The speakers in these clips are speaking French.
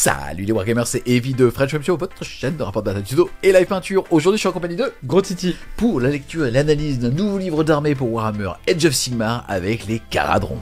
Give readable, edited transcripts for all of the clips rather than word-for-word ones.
Salut les Wargamers, c'est Evie de French Web Show, votre chaîne de rapport de bataille tuto et live peinture. Aujourd'hui je suis en compagnie de Gros Titi pour la lecture et l'analyse d'un nouveau livre d'armée pour Warhammer Age of Sigmar avec les Caradrons.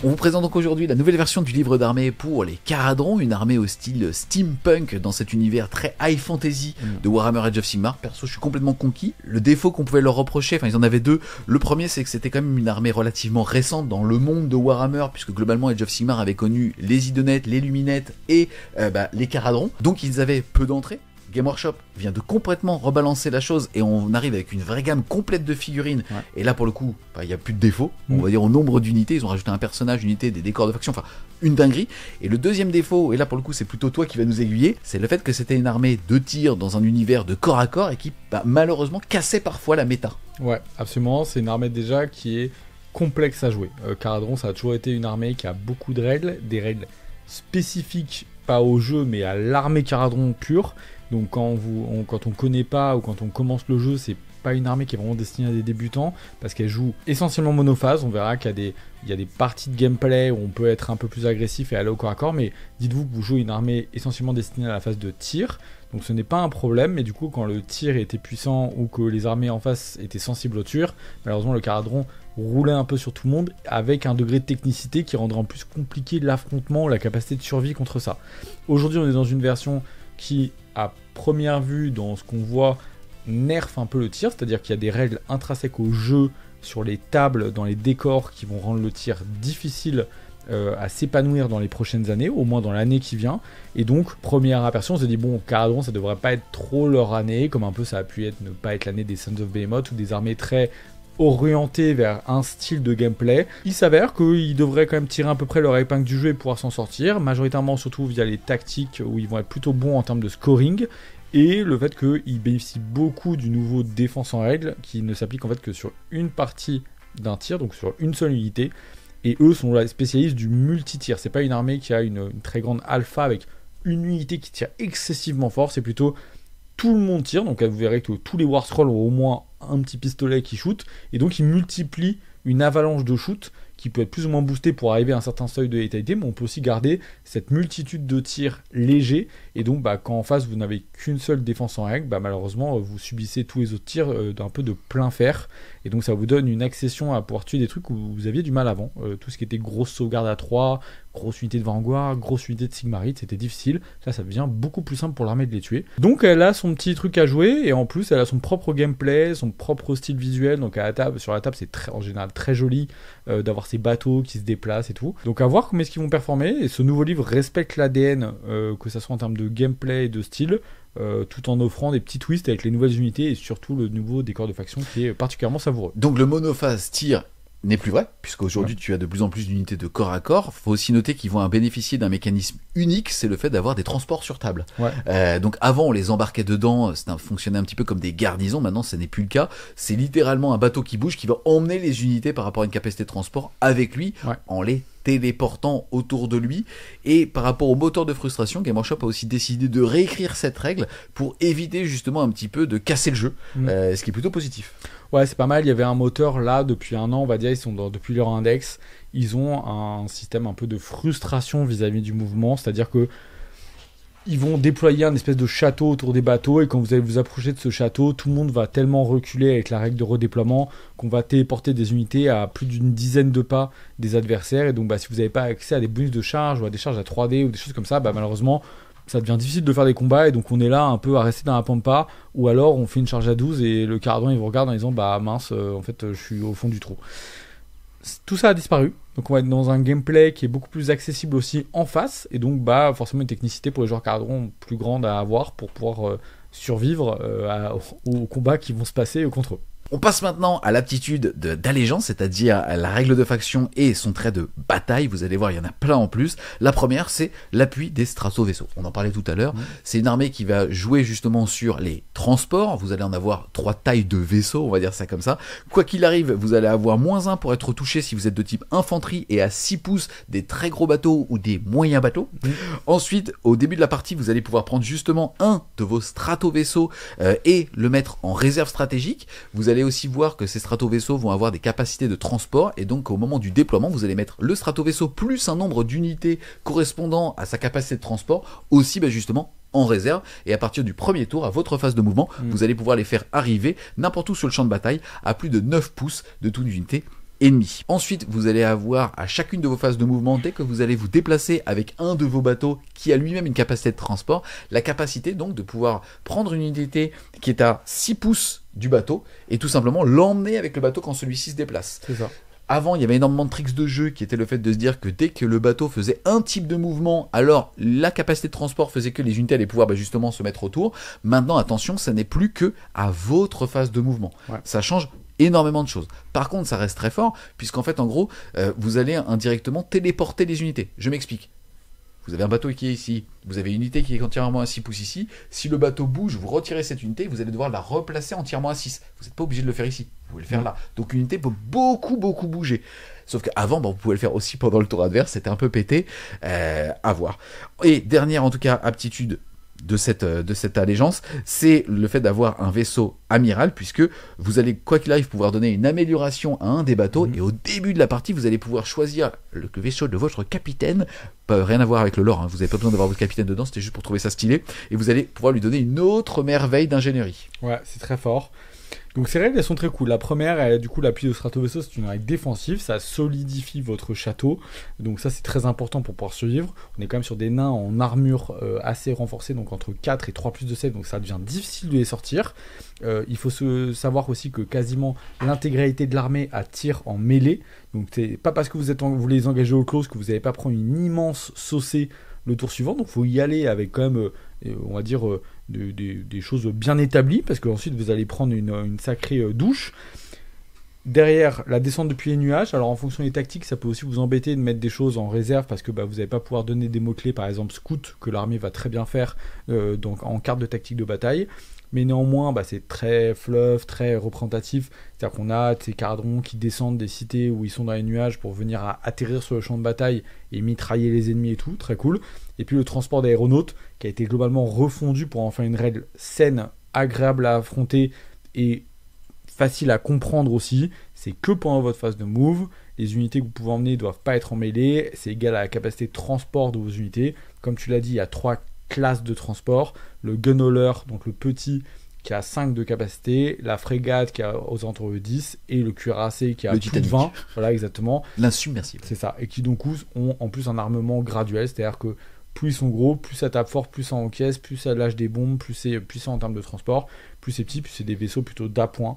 On vous présente donc aujourd'hui la nouvelle version du livre d'armée pour les Caradrons, une armée au style steampunk dans cet univers très high fantasy de Warhammer Age of Sigmar. Perso, je suis complètement conquis. Le défaut qu'on pouvait leur reprocher, enfin ils en avaient deux. Le premier, c'est que c'était quand même une armée relativement récente dans le monde de Warhammer, puisque globalement Age of Sigmar avait connu les Idonettes, les Luminettes et les Caradrons. Donc ils avaient peu d'entrées. Game Workshop vient de complètement rebalancer la chose et on arrive avec une vraie gamme complète de figurines. Ouais. Et là, pour le coup, il n'y a plus de défaut. On va dire au nombre d'unités, ils ont rajouté un personnage, une unité, des décors de faction, enfin une dinguerie. Et le deuxième défaut, et là pour le coup c'est plutôt toi qui va nous aiguiller, c'est le fait que c'était une armée de tir dans un univers de corps à corps et qui malheureusement cassait parfois la méta. Ouais, absolument. C'est une armée déjà qui est complexe à jouer. Caradron, ça a toujours été une armée qui a beaucoup de règles, des règles spécifiques, pas au jeu, mais à l'armée Caradron pure. Donc quand on connaît pas ou quand on commence le jeu, c'est pas une armée qui est vraiment destinée à des débutants parce qu'elle joue essentiellement monophase. On verra qu'il y a des parties de gameplay où on peut être un peu plus agressif et aller au corps à corps, mais dites-vous que vous jouez une armée essentiellement destinée à la phase de tir. Donc ce n'est pas un problème, mais du coup quand le tir était puissant ou que les armées en face étaient sensibles au tir, malheureusement le Caradron roulait un peu sur tout le monde avec un degré de technicité qui rendrait en plus compliqué l'affrontement, la capacité de survie contre ça. Aujourd'hui on est dans une version qui, à première vue, dans ce qu'on voit, nerf un peu le tir, c'est-à-dire qu'il y a des règles intrinsèques au jeu sur les tables, dans les décors, qui vont rendre le tir difficile à s'épanouir dans les prochaines années, au moins dans l'année qui vient. Et donc, première aperçu, on se dit, bon, Caradron, ça devrait pas être trop leur année, comme un peu ça a pu être, ne pas être l'année des Sons of Behemoth, ou des armées très orienté vers un style de gameplay. Il s'avère qu'ils devraient quand même tirer à peu près leur épingle du jeu et pouvoir s'en sortir, majoritairement surtout via les tactiques où ils vont être plutôt bons en termes de scoring, et le fait qu'ils bénéficient beaucoup du nouveau défense en règle qui ne s'applique en fait que sur une partie d'un tir, donc sur une seule unité, et eux sont les spécialistes du multi-tir. C'est pas une armée qui a une très grande alpha avec une unité qui tire excessivement fort, c'est plutôt tout le monde tire, donc vous verrez que tous les War Scrolls ont au moins un petit pistolet qui shoot, et donc ils multiplient une avalanche de shoot qui peut être plus ou moins boostée pour arriver à un certain seuil de létalité, mais on peut aussi garder cette multitude de tirs légers, et donc quand en face vous n'avez qu'une seule défense en règle, malheureusement vous subissez tous les autres tirs d'un peu de plein fer, et donc ça vous donne une accession à pouvoir tuer des trucs où vous aviez du mal avant. Tout ce qui était grosse sauvegarde à 3, grosse unité de Vanguard, grosse unité de Sigmarite, c'était difficile. Là ça devient beaucoup plus simple pour l'armée de les tuer. Donc elle a son petit truc à jouer, et en plus elle a son propre gameplay, son propre style visuel. Donc à la table, sur la table c'est en général très joli d'avoir ces bateaux qui se déplacent et tout. Donc à voir comment est-ce qu'ils vont performer, et ce nouveau livre respecte l'ADN, que ça soit en termes de gameplay et de style, tout en offrant des petits twists avec les nouvelles unités et surtout le nouveau décor de faction qui est particulièrement savoureux. Donc le monophase tir n'est plus vrai, puisqu'aujourd'hui tu as de plus en plus d'unités de corps à corps. Il faut aussi noter qu'ils vont bénéficier d'un mécanisme unique, c'est le fait d'avoir des transports sur table. Donc avant on les embarquait dedans, ça fonctionnait un petit peu comme des garnisons, maintenant ce n'est plus le cas. C'est littéralement un bateau qui bouge, qui va emmener les unités par rapport à une capacité de transport avec lui, en les téléportant autour de lui. Et par rapport au moteur de frustration, Game Workshop a aussi décidé de réécrire cette règle pour éviter justement un petit peu de casser le jeu, ce qui est plutôt positif. Ouais, c'est pas mal. Il y avait un moteur là depuis un an, on va dire, depuis leur index, ils ont un système un peu de frustration vis-à-vis du mouvement, c'est-à-dire que ils vont déployer un espèce de château autour des bateaux, et quand vous allez vous approcher de ce château, tout le monde va tellement reculer avec la règle de redéploiement qu'on va téléporter des unités à plus d'une dizaine de pas des adversaires, et donc si vous n'avez pas accès à des bonus de charge ou à des charges à 3D ou des choses comme ça, malheureusement ça devient difficile de faire des combats, et donc on est là un peu à rester dans la pampa, ou alors on fait une charge à 12 et le Caradron il vous regarde en disant mince, en fait je suis au fond du trou. Tout ça a disparu, donc on va être dans un gameplay qui est beaucoup plus accessible aussi en face, et donc forcément une technicité pour les joueurs Caradron plus grande à avoir pour pouvoir survivre aux combats qui vont se passer contre eux. On passe maintenant à l'aptitude d'allégeance, c'est-à-dire la règle de faction et son trait de bataille. Vous allez voir, il y en a plein en plus. La première, c'est l'appui des stratovaisseaux. On en parlait tout à l'heure. C'est une armée qui va jouer justement sur les transports. Vous allez en avoir 3 tailles de vaisseaux, on va dire ça comme ça. Quoi qu'il arrive, vous allez avoir -1 pour être touché si vous êtes de type infanterie, et à 6 pouces des très gros bateaux ou des moyens bateaux. Ensuite, au début de la partie, vous allez pouvoir prendre justement un de vos stratovaisseaux et le mettre en réserve stratégique. Vous allez allez aussi voir que ces stratovaisseaux vont avoir des capacités de transport, et donc au moment du déploiement, vous allez mettre le stratovaisseau plus un nombre d'unités correspondant à sa capacité de transport, aussi justement en réserve, et à partir du premier tour, à votre phase de mouvement, vous allez pouvoir les faire arriver n'importe où sur le champ de bataille à plus de 9 pouces de toute unité ennemie. Ensuite, vous allez avoir à chacune de vos phases de mouvement, dès que vous allez vous déplacer avec un de vos bateaux qui a lui-même une capacité de transport, la capacité donc de pouvoir prendre une unité qui est à 6 pouces du bateau et tout simplement l'emmener avec le bateau quand celui-ci se déplace. C'est ça. Avant, il y avait énormément de tricks de jeu qui était le fait de se dire que dès que le bateau faisait un type de mouvement, alors la capacité de transport faisait que les unités allaient pouvoir justement se mettre autour. Maintenant, attention, ça n'est plus que à votre phase de mouvement. Ouais. Ça change énormément de choses. Par contre, ça reste très fort, puisqu'en fait, en gros, vous allez indirectement téléporter les unités. Je m'explique. Vous avez un bateau qui est ici, vous avez une unité qui est entièrement à 6 pouces ici. Si le bateau bouge, vous retirez cette unité, vous allez devoir la replacer entièrement à 6. Vous n'êtes pas obligé de le faire ici, vous pouvez le faire là. Donc une unité peut beaucoup bouger. Sauf qu'avant, vous pouvez le faire aussi pendant le tour adverse, c'était un peu pété, à voir. Et dernière, en tout cas, aptitude de cette allégeance, c'est le fait d'avoir un vaisseau amiral, puisque vous allez, quoi qu'il arrive, pouvoir donner une amélioration à un des bateaux, et au début de la partie, vous allez pouvoir choisir le vaisseau de votre capitaine, rien à voir avec le lore, vous n'avez pas besoin d'avoir votre capitaine dedans, c'était juste pour trouver ça stylé, et vous allez pouvoir lui donner une autre merveille d'ingénierie. Ouais, c'est très fort. Donc ces règles, elles sont très cool. La première, elle, du coup, l'appui de stratovaisseau, c'est une règle défensive, ça solidifie votre château. Donc ça, c'est très important pour pouvoir survivre. On est quand même sur des nains en armure assez renforcée, donc entre 4 et 3 plus de save, donc ça devient difficile de les sortir. Il faut savoir aussi que quasiment l'intégralité de l'armée a tir en mêlée. Donc c'est pas parce que vous les engagez au close que vous n'allez pas prendre une immense saucée le tour suivant. Donc il faut y aller avec quand même, on va dire, des choses bien établies, parce qu'ensuite vous allez prendre une sacrée douche. Derrière, la descente depuis les nuages. Alors en fonction des tactiques, ça peut aussi vous embêter de mettre des choses en réserve, parce que vous n'allez pas pouvoir donner des mots-clés, par exemple scout, que l'armée va très bien faire donc en carte de tactique de bataille. Mais néanmoins, c'est très fluff, très représentatif. C'est-à-dire qu'on a ces caradrons qui descendent des cités où ils sont dans les nuages pour venir atterrir sur le champ de bataille et mitrailler les ennemis et tout, très cool. Et puis le transport d'aéronautes, qui a été globalement refondu pour en faire une règle saine, agréable à affronter et facile à comprendre aussi. C'est que pendant votre phase de move, les unités que vous pouvez emmener ne doivent pas être en mêlée. C'est égal à la capacité de transport de vos unités. Comme tu l'as dit, il y a 3 classes de transport. Le gunhauler, donc le petit, qui a 5 de capacité, la frégate qui a aux alentours de 10, et le cuirassé qui a plus de 20. Voilà, exactement. L'insubmersible. C'est ça. Et qui donc ont en plus un armement graduel, c'est-à-dire que plus ils sont gros, plus ça tape fort, plus ça encaisse, plus ça lâche des bombes, plus c'est puissant en termes de transport, plus c'est petit, plus c'est des vaisseaux plutôt d'appoint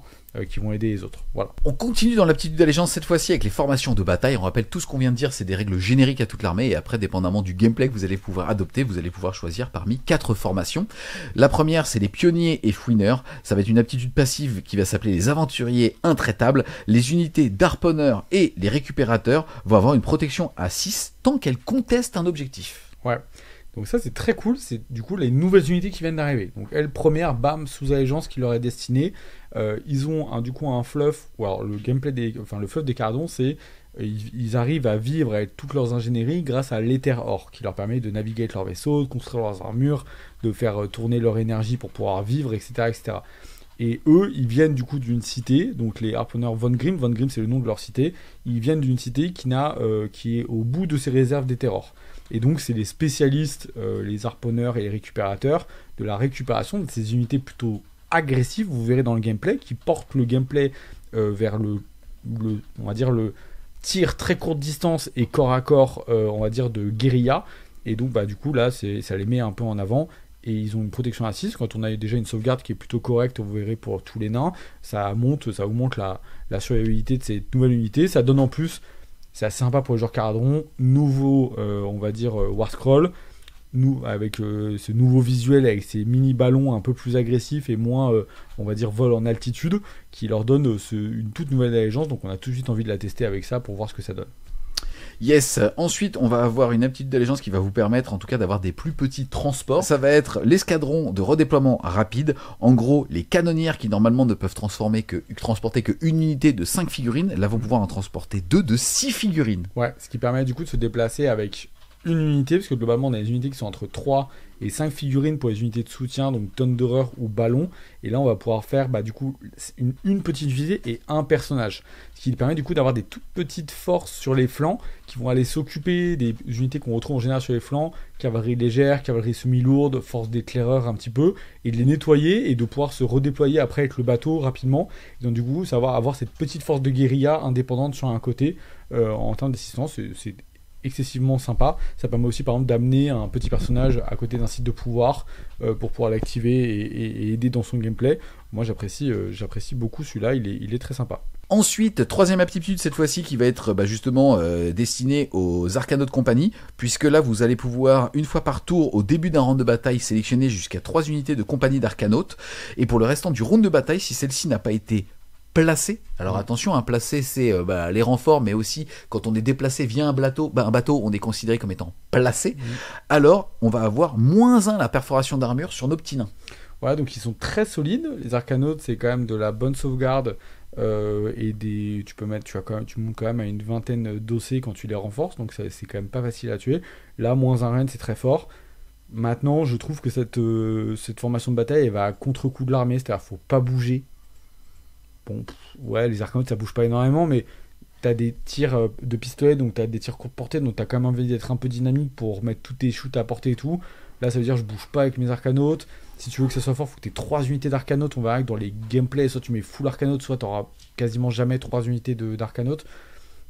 qui vont aider les autres. Voilà. On continue dans l'aptitude d'allégeance cette fois-ci avec les formations de bataille. On rappelle tout ce qu'on vient de dire, c'est des règles génériques à toute l'armée, et après, dépendamment du gameplay que vous allez pouvoir adopter, vous allez pouvoir choisir parmi 4 formations. La première, c'est les pionniers et fouineurs. Ça va être une aptitude passive qui va s'appeler les aventuriers intraitables. Les unités d'harponneurs et les récupérateurs vont avoir une protection à 6 tant qu'elles contestent un objectif. Ouais, donc ça c'est très cool, c'est du coup les nouvelles unités qui viennent d'arriver. Donc elles, première, bam, sous allégeance qui leur est destinée. Ils ont du coup un fluff, ou alors le gameplay le fluff des caradons, c'est ils arrivent à vivre avec toutes leurs ingénieries grâce à l'éther or, qui leur permet de naviguer avec leurs vaisseaux, de construire leurs armures, de faire tourner leur énergie pour pouvoir vivre, etc., etc. Et eux, ils viennent du coup d'une cité, donc les harponneurs Von Grimm. Von Grimm, c'est le nom de leur cité. Ils viennent d'une cité qui est au bout de ses réserves d'éther or. Et donc, c'est les spécialistes, les harponneurs et les récupérateurs, de la récupération de ces unités plutôt agressives, vous verrez dans le gameplay, qui portent le gameplay vers on va dire, le tir très courte distance et corps à corps, on va dire, de guérilla. Et donc, du coup, là, ça les met un peu en avant. Et ils ont une protection à 6. Quand on a déjà une sauvegarde qui est plutôt correcte, vous verrez pour tous les nains, ça augmente la survivabilité de ces nouvelles unités. Ça donne en plus, c'est assez sympa pour les joueurs caradron, nouveau, on va dire, War Scroll, avec ce nouveau visuel, avec ces mini-ballons un peu plus agressifs et moins, on va dire, vol en altitude, qui leur donne une toute nouvelle allégeance. Donc on a tout de suite envie de la tester avec ça pour voir ce que ça donne. Yes, ensuite on va avoir une aptitude d'allégeance qui va vous permettre en tout cas d'avoir des plus petits transports. Ça va être l'escadron de redéploiement rapide. En gros, les canonnières qui normalement ne peuvent transporter qu'une unité de 5 figurines, là vont pouvoir en transporter 2 de 6 figurines. Ouais, ce qui permet du coup de se déplacer avec une unité, parce que globalement on a des unités qui sont entre 3 et 5 figurines pour les unités de soutien, donc Thunderer ou Ballon, et là on va pouvoir faire du coup une petite unité et un personnage, ce qui permet du coup d'avoir des toutes petites forces sur les flancs qui vont aller s'occuper des unités qu'on retrouve en général sur les flancs, cavalerie légère, cavalerie semi-lourde, force d'éclaireur un petit peu, et de les nettoyer et de pouvoir se redéployer après avec le bateau rapidement, et donc du coup savoir avoir cette petite force de guérilla indépendante sur un côté en termes d'assistance, c'est excessivement sympa. Ça permet aussi par exemple d'amener un petit personnage à côté d'un site de pouvoir pour pouvoir l'activer et aider dans son gameplay. Moi j'apprécie beaucoup celui-là, il est très sympa. Ensuite, troisième aptitude cette fois-ci qui va être justement destinée aux Arcanautes compagnie, puisque là vous allez pouvoir une fois par tour au début d'un round de bataille sélectionner jusqu'à 3 unités de compagnie d'Arcanautes, et pour le restant du round de bataille, si celle-ci n'a pas été placé. Alors attention, placé c'est les renforts, mais aussi quand on est déplacé via un bateau, on est considéré comme étant placé. Alors on va avoir -1 la perforation d'armure sur nos petits nains. Ouais, donc ils sont très solides. Les Arcanautes, c'est quand même de la bonne sauvegarde et tu montes quand même à une vingtaine d'OC quand tu les renforces, donc c'est quand même pas facile à tuer. Là, -1 reine, c'est très fort. Maintenant, je trouve que cette formation de bataille, elle va à contre-coup de l'armée, c'est-à-dire faut pas bouger. Bon, ouais, les Arcanautes ça bouge pas énormément, mais t'as des tirs de pistolet, donc t'as des tirs courte portée, donc t'as quand même envie d'être un peu dynamique pour mettre tous tes shoots à portée et tout. Là, ça veut dire je bouge pas avec mes Arcanautes. Si tu veux que ça soit fort, faut que t'aies 3 unités d'Arcanautes. On verra que dans les gameplays, soit tu mets full Arcanautes, soit t'auras quasiment jamais 3 unités d'Arcanautes.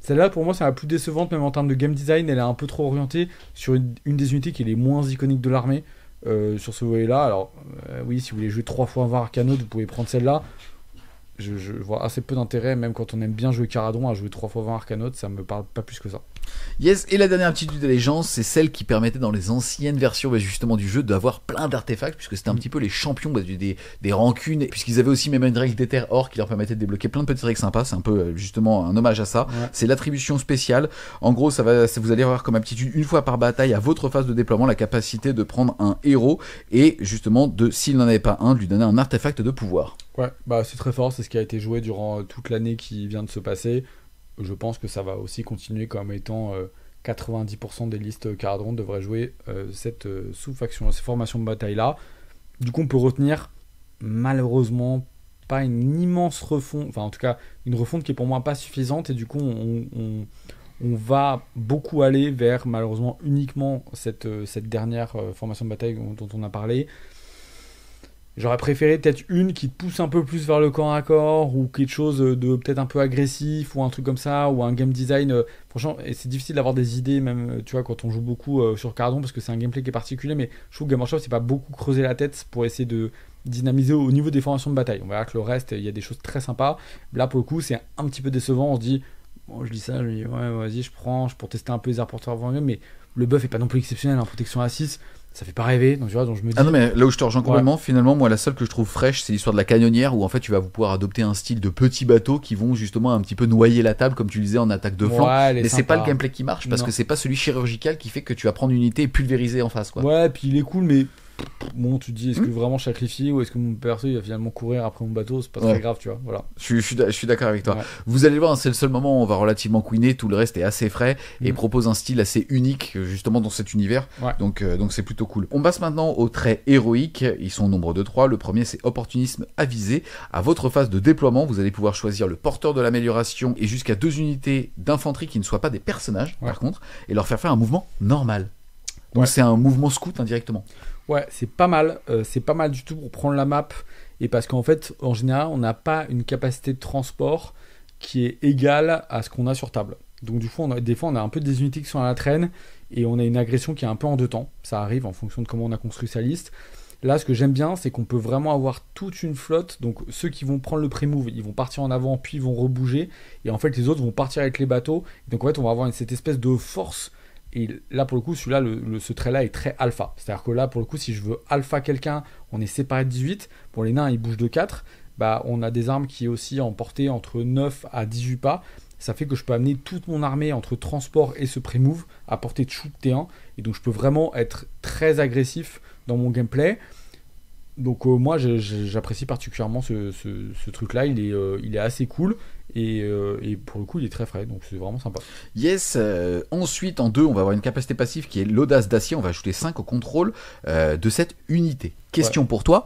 Celle-là, pour moi, c'est la plus décevante, même en termes de game design. Elle est un peu trop orientée sur une des unités qui est les moins iconiques de l'armée sur ce volet-là. Alors, oui, si vous voulez jouer 3 fois 20 Arcanautes, vous pouvez prendre celle-là. Je vois assez peu d'intérêt, même quand on aime bien jouer Caradron, à jouer 3 fois 20 Arcanautes, ça me parle pas plus que ça. Yes, et la dernière aptitude d'allégeance, c'est celle qui permettait dans les anciennes versions justement du jeu d'avoir plein d'artefacts, puisque c'était un petit peu les champions des rancunes, puisqu'ils avaient aussi même une règle d'Ether Or qui leur permettait de débloquer plein de petites règles sympas. C'est un peu justement un hommage à ça. Ouais. C'est l'attribution spéciale. En gros, vous allez avoir comme aptitude une fois par bataille à votre phase de déploiement la capacité de prendre un héros et justement s'il n'en avait pas un, de lui donner un artefact de pouvoir. Ouais, c'est très fort, c'est ce qui a été joué durant toute l'année qui vient de se passer. Je pense que ça va aussi continuer comme étant 90% des listes Caradron devraient jouer cette sous-faction, ces formations de bataille-là. Du coup, on peut retenir, malheureusement, pas une immense refonte, enfin en tout cas, une refonte qui est pour moi pas suffisante, et du coup, on va beaucoup aller vers, malheureusement, uniquement cette dernière formation de bataille dont on a parlé. J'aurais préféré peut-être une qui te pousse un peu plus vers le corps à corps, ou quelque chose de peut-être un peu agressif, ou un truc comme ça, ou un game design. Franchement, et c'est difficile d'avoir des idées, même tu vois, quand on joue beaucoup sur Caradron, parce que c'est un gameplay qui est particulier, mais je trouve que Game Workshop c'est pas beaucoup creuser la tête pour essayer de dynamiser au niveau des formations de bataille. On verra que le reste, il y a des choses très sympas. Là, pour le coup, c'est un petit peu décevant. On se dit, bon, je dis ça, je me dis, ouais, vas-y, je prends pour tester un peu les arts avant, mais le buff est pas non plus exceptionnel, en protection à 6. Ça fait pas rêver, donc tu vois, donc je me dis... Ah non, mais là où je te rejoins complètement, finalement, moi la seule que je trouve fraîche, c'est l'histoire de la canonnière, où en fait tu vas pouvoir adopter un style de petits bateaux qui vont justement un petit peu noyer la table, comme tu le disais, en attaque de flanc. Mais c'est pas le gameplay qui marche, parce que c'est pas celui chirurgical qui fait que tu vas prendre une unité et pulvériser en face, quoi. Ouais, puis il est cool, mais bon, tu te dis, est-ce que vraiment je sacrifie, ou est-ce que mon perso il va finalement courir après mon bateau, c'est pas très grave, tu vois, voilà. Je suis d'accord avec toi. Ouais. Vous allez le voir, c'est le seul moment où on va relativement queener, tout le reste est assez frais et propose un style assez unique justement dans cet univers. Ouais. Donc c'est plutôt cool. On passe maintenant aux traits héroïques, ils sont au nombre de 3. Le premier c'est opportunisme avisé. À votre phase de déploiement, vous allez pouvoir choisir le porteur de l'amélioration et jusqu'à 2 unités d'infanterie qui ne soient pas des personnages par contre, et leur faire un mouvement normal. Donc c'est un mouvement scout indirectement. Ouais, c'est pas mal du tout pour prendre la map, et parce qu'en fait, en général, on n'a pas une capacité de transport qui est égale à ce qu'on a sur table. Donc du coup, des fois, on a un peu des unités qui sont à la traîne, et on a une agression qui est un peu en deux temps. Ça arrive en fonction de comment on a construit sa liste. Là, ce que j'aime bien, c'est qu'on peut vraiment avoir toute une flotte, donc ceux qui vont prendre le pré-move, ils vont partir en avant, puis ils vont rebouger, et en fait, les autres vont partir avec les bateaux, donc en fait, on va avoir cette espèce de force. Et là, pour le coup, celui-là, ce trait-là est très alpha. C'est-à-dire que là, pour le coup, si je veux alpha quelqu'un, on est séparé de 18. Pour les nains, ils bougent de 4. On a des armes qui est aussi en portée entre 9 à 18 pas. Ça fait que je peux amener toute mon armée entre transport et ce pré-move à portée de shoot T1. Et donc, je peux vraiment être très agressif dans mon gameplay. Donc, moi, j'apprécie particulièrement ce truc-là. Il est assez cool. Et pour le coup, il est très frais, donc c'est vraiment sympa. Yes, ensuite en 2, on va avoir une capacité passive qui est l'audace d'acier. On va ajouter 5 au contrôle de cette unité. Question pour toi.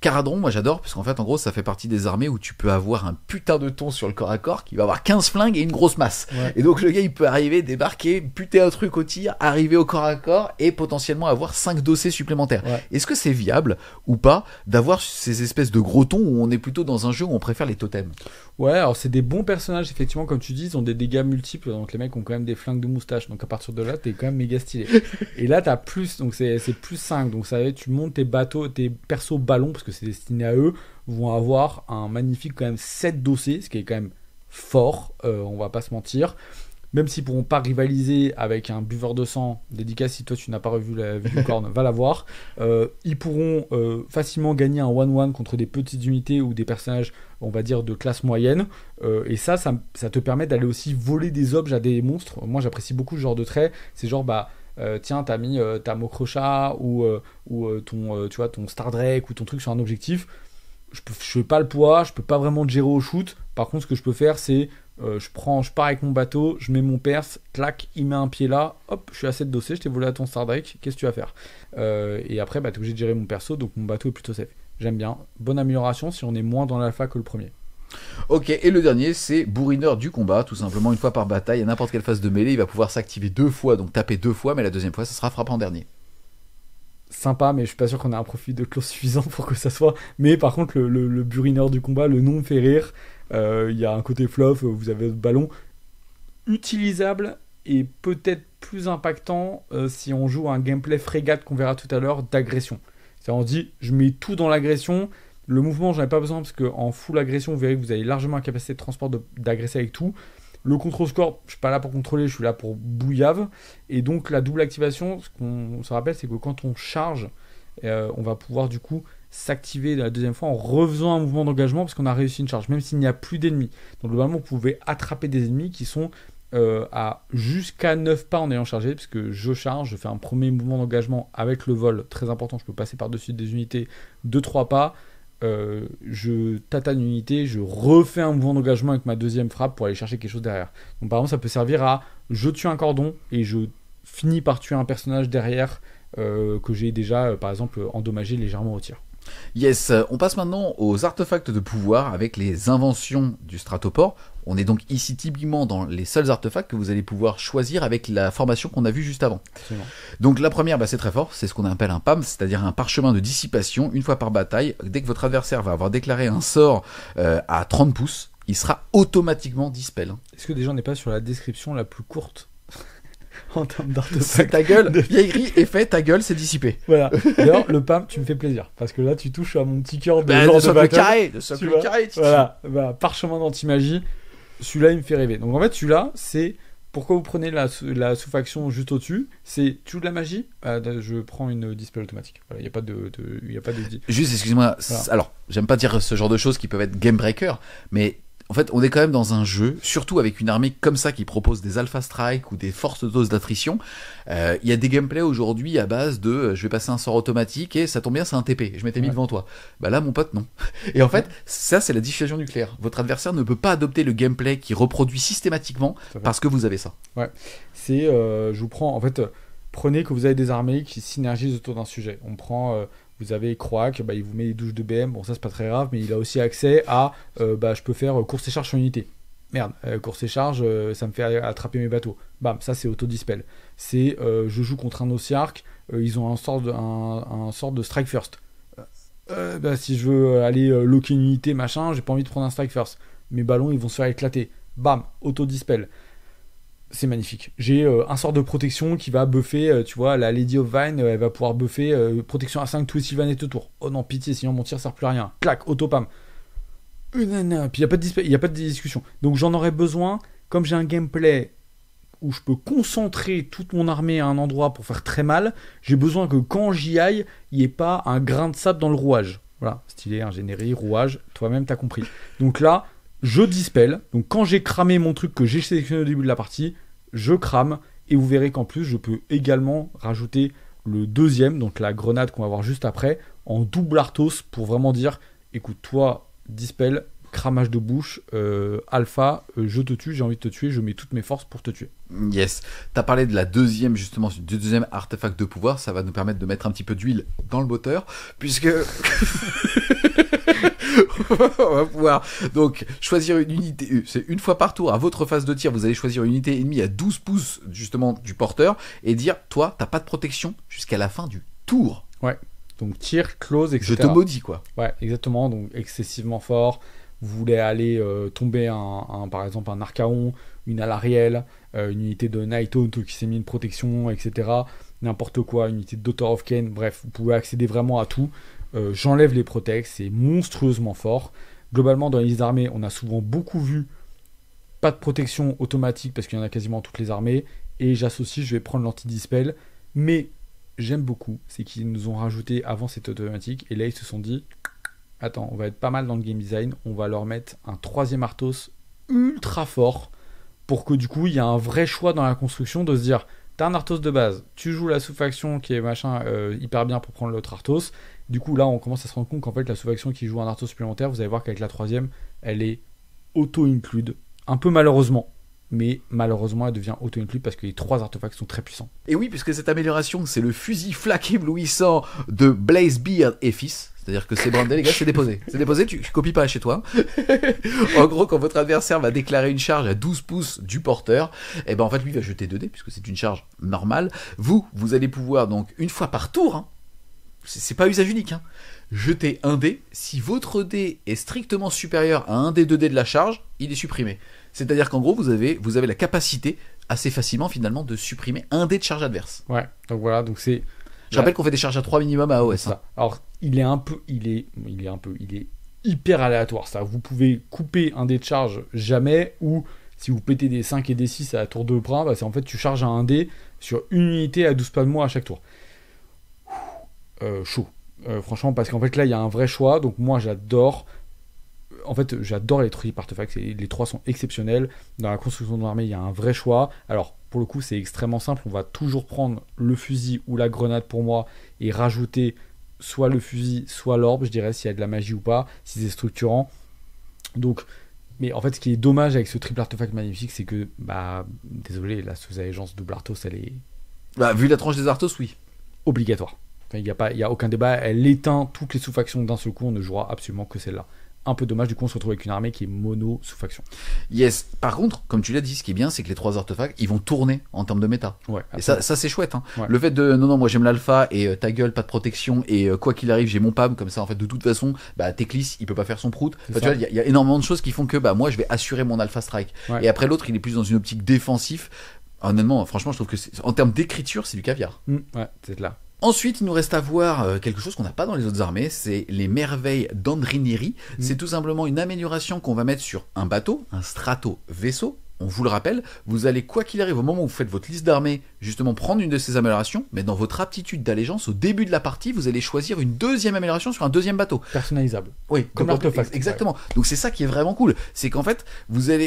Caradron, moi j'adore, parce qu'en fait, en gros, ça fait partie des armées où tu peux avoir un putain de ton sur le corps à corps qui va avoir 15 flingues et une grosse masse. Ouais. Et donc le gars, il peut arriver, débarquer, buter un truc au tir, arriver au corps à corps et potentiellement avoir 5 dossiers supplémentaires. Ouais. Est-ce que c'est viable ou pas d'avoir ces espèces de gros tons où on est plutôt dans un jeu où on préfère les totems? Ouais, alors c'est des bons personnages, effectivement, comme tu dis, ils ont des dégâts multiples, donc les mecs ont quand même des flingues de moustache, donc à partir de là, t'es quand même méga stylé. Et là, t'as plus, donc c'est plus 5, donc ça va être, tu montes tes bateaux, tes persos ballons, parce que c'est destiné à eux, vont avoir un magnifique quand même 7 dossiers, ce qui est quand même fort, on va pas se mentir. Même s'ils pourront pas rivaliser avec un buveur de sang, dédicace si toi tu n'as pas revu la vue corne, va la voir. Ils pourront facilement gagner un 1-1 contre des petites unités ou des personnages, on va dire, de classe moyenne. Et ça te permet d'aller aussi voler des objets à des monstres. Moi j'apprécie beaucoup ce genre de trait. C'est genre, tiens, t'as mis ta Mokrocha ou ton Star Drake ou ton truc sur un objectif. Je fais pas le poids, je peux pas vraiment te gérer au shoot. Par contre, ce que je peux faire, c'est je pars avec mon bateau, je mets mon perse, clac, il met un pied là, hop, je suis à 7 dossiers, je t'ai volé à ton Star Drake, qu'est-ce que tu vas faire? Et après, t'es obligé de gérer mon perso, donc mon bateau est plutôt safe. J'aime bien. Bonne amélioration si on est moins dans l'alpha que le premier. Ok, et le dernier, c'est bourrineur du combat, tout simplement une fois par bataille, à n'importe quelle phase de mêlée, il va pouvoir s'activer 2 fois, donc taper 2 fois, mais la deuxième fois, ça sera frappant en dernier. Sympa, mais je suis pas sûr qu'on ait un profil de clause suffisant pour que ça soit. Mais par contre, le burineur du combat, le nom me fait rire. Il y a un côté fluff, vous avez votre ballon utilisable et peut-être plus impactant si on joue un gameplay frégate qu'on verra tout à l'heure d'agression. C'est-à-dire on se dit, je mets tout dans l'agression. Le mouvement, j'en ai pas besoin parce qu'en full agression, vous verrez que vous avez largement la capacité de transport d'agresser avec tout. Le contrôle score, je suis pas là pour contrôler, je suis là pour bouillave. Et donc la double activation, ce qu'on se rappelle, c'est que quand on charge, on va pouvoir du coup s'activer la deuxième fois en refaisant un mouvement d'engagement parce qu'on a réussi une charge, même s'il n'y a plus d'ennemis. Donc globalement, vous pouvez attraper des ennemis qui sont à jusqu'à 9 pas en ayant chargé, puisque je charge, je fais un premier mouvement d'engagement avec le vol, très important, je peux passer par-dessus des unités de 3 pas. Je tatane une unité, je refais un mouvement d'engagement avec ma deuxième frappe pour aller chercher quelque chose derrière. Donc par exemple ça peut servir à je tue un cordon et je finis par tuer un personnage derrière que j'ai déjà par exemple endommagé légèrement au tir. Yes, on passe maintenant aux artefacts de pouvoir avec les inventions du Stratoport. On est donc ici typiquement dans les seuls artefacts que vous allez pouvoir choisir avec la formation qu'on a vue juste avant. Absolument. Donc la première, c'est très fort, c'est ce qu'on appelle un PAM, c'est-à-dire un parchemin de dissipation. Une fois par bataille, dès que votre adversaire va avoir déclaré un sort à 30 pouces, il sera automatiquement dispel. Est-ce que déjà on n'est pas sur la description la plus courte en termes d'artefacts? C'est ta gueule, il y a écrit effet, ta gueule, c'est dissipé. Voilà. D'ailleurs, le PAM, tu me fais plaisir parce que là, tu touches à mon petit cœur de de socle battle. carré, de socle carré. Voilà, parchemin d'anti-magie. Celui-là, il me fait rêver. Donc en fait, celui-là, c'est pourquoi vous prenez la sous-faction juste au-dessus. C'est tu joues de la magie, je prends une dispel automatique. Voilà, il n'y a pas de. Juste, excuse-moi. Voilà. Alors, j'aime pas dire ce genre de choses qui peuvent être game breaker, mais en fait, on est quand même dans un jeu, surtout avec une armée comme ça qui propose des alpha strike ou des fortes doses d'attrition. Il y a des gameplays aujourd'hui à base de je vais passer un sort automatique et ça tombe bien, c'est un TP. Je m'étais mis devant toi. Bah là, mon pote, non. Et en fait, ça, c'est la dissuasion nucléaire. Votre adversaire ne peut pas adopter le gameplay qui reproduit systématiquement parce que vous avez ça. Ouais. C'est, je vous prends, en fait, prenez que vous avez des armées qui synergisent autour d'un sujet. On prend. Vous avez Croak, il vous met les douches de BM, bon ça c'est pas très grave, mais il a aussi accès à, je peux faire course et charge sur unité. Merde, course et charge, ça me fait attraper mes bateaux. Bam, ça c'est auto-dispel. C'est, je joue contre un Ossiarch, ils ont un sort de strike first. Si je veux aller locker une unité, machin, j'ai pas envie de prendre un strike first. Mes ballons, ils vont se faire éclater. Bam, auto-dispel. C'est magnifique. J'ai un sort de protection qui va buffer, tu vois, la Lady of Vine, elle va pouvoir buffer protection à 5 tous les Sylvanette autour. Oh non, pitié, sinon mon tir sert plus à rien. Clac, auto-pam. Puis il n'y a pas de discussion. Donc j'en aurais besoin, comme j'ai un gameplay où je peux concentrer toute mon armée à un endroit pour faire très mal, j'ai besoin que quand j'y aille, il n'y ait pas un grain de sable dans le rouage. Voilà, stylé, ingénierie, rouage, toi-même t'as compris. Donc là, je dispel, donc quand j'ai cramé mon truc que j'ai sélectionné au début de la partie, je crame, et vous verrez qu'en plus je peux également rajouter le deuxième, donc la grenade qu'on va voir juste après, en double Arthos pour vraiment dire, écoute toi, dispel, cramage de bouche, alpha, je te tue, j'ai envie de te tuer, je mets toutes mes forces pour te tuer. Yes. T'as parlé de la deuxième, justement, du deuxième artefact de pouvoir. Ça va nous permettre de mettre un petit peu d'huile dans le moteur, puisque on va pouvoir donc choisir une unité. C'est une fois par tour, à votre phase de tir, vous allez choisir une unité ennemie à 12 pouces, justement, du porteur, et dire, toi, t'as pas de protection jusqu'à la fin du tour. Ouais. Donc tir, close, etc. Je te maudis, quoi. Ouais, exactement. Donc excessivement fort. Vous voulez aller tomber par exemple un Archaon, une Alarielle, une unité de Night Haunt qui s'est mis une protection, etc. N'importe quoi, une unité de Daughter of Kain. Bref, vous pouvez accéder vraiment à tout. J'enlève les protects, c'est monstrueusement fort. Globalement, dans les listes d'armées, on a souvent beaucoup vu pas de protection automatique parce qu'il y en a quasiment dans toutes les armées. Et j'associe, je vais prendre l'anti-dispel. Mais j'aime beaucoup, c'est qu'ils nous ont rajouté avant cette automatique. Et là, ils se sont dit... Attends, on va être pas mal dans le game design. On va leur mettre un 3e Arthos ultra fort pour que du coup, il y a un vrai choix dans la construction de se dire t'as un Arthos de base, tu joues la sous-faction qui est machin hyper bien pour prendre l'autre Arthos. Du coup, là, on commence à se rendre compte qu'en fait, la sous-faction qui joue un Arthos supplémentaire, vous allez voir qu'avec la 3e, elle est auto-include. Un peu malheureusement. Mais malheureusement, elle devient auto-include parce que les 3 artefacts sont très puissants. Et oui, puisque cette amélioration, c'est le fusil flaque éblouissant de Blazebeard et fils. C'est-à-dire que c'est brandé, les gars, c'est déposé. C'est déposé, tu copies pas chez toi. En gros, quand votre adversaire va déclarer une charge à 12 pouces du porteur, et ben en fait, lui, il va jeter 2 dés, puisque c'est une charge normale. Vous allez pouvoir, donc, une fois par tour, hein, c'est pas usage unique, hein, jeter un dé. Si votre dé est strictement supérieur à un des 2 dés de la charge, il est supprimé. C'est-à-dire qu'en gros, vous avez la capacité, assez facilement, finalement, de supprimer un dé de charge adverse. Ouais, donc voilà, donc c'est... Je rappelle qu'on fait des charges à 3 minimum à AOS. Hein. Alors, il est hyper aléatoire. Ça, vous pouvez couper un dé de charge jamais, ou si vous pétez des 5 et des 6 à la tour de bras, bah c'est en fait tu charges à un dé sur une unité à 12 pas de moins à chaque tour. Chaud. Franchement, parce qu'en fait là, il y a un vrai choix. Donc moi, j'adore. En fait, j'adore les trucs artefacts. Les 3 sont exceptionnels. Dans la construction de l'armée, il y a un vrai choix. Alors, pour le coup, c'est extrêmement simple. On va toujours prendre le fusil ou la grenade pour moi et rajouter soit le fusil, soit l'orbe, je dirais, s'il y a de la magie ou pas, si c'est structurant. Donc, mais en fait, ce qui est dommage avec ce triple artefact magnifique, c'est que, désolé, la sous-allégeance double Arthos, elle est... vu la tranche des Arthos, oui. Obligatoire. Enfin, il n'y a aucun débat. Elle éteint toutes les sous-factions d'un seul coup. On ne jouera absolument que celle-là. Un peu dommage, du coup on se retrouve avec une armée qui est mono sous faction. Yes, par contre, comme tu l'as dit, ce qui est bien, c'est que les 3 artefacts, ils vont tourner en termes de méta. Ouais, et ça c'est chouette. Hein. Ouais. Le fait de, non, moi j'aime l'alpha, et ta gueule, pas de protection, et quoi qu'il arrive, j'ai mon PAM, comme ça, en fait, de toute façon, Teclis, il peut pas faire son prout. Enfin, tu vois, il y a énormément de choses qui font que, moi, je vais assurer mon alpha strike. Ouais. Et après, l'autre, il est plus dans une optique défensif. Honnêtement, franchement, je trouve que, en termes d'écriture, c'est du caviar. Ouais, c'est là. Ensuite, il nous reste à voir quelque chose qu'on n'a pas dans les autres armées, c'est les merveilles d'Andriniri. C'est tout simplement une amélioration qu'on va mettre sur un bateau, un strato vaisseau. On vous le rappelle, vous allez, quoi qu'il arrive, au moment où vous faites votre liste d'armées, justement prendre une de ces améliorations, mais dans votre aptitude d'allégeance, au début de la partie, vous allez choisir une deuxième amélioration sur un deuxième bateau. Personnalisable. Oui, comme l'artefact. Exactement. Ouais. Donc c'est ça qui est vraiment cool. C'est qu'en fait,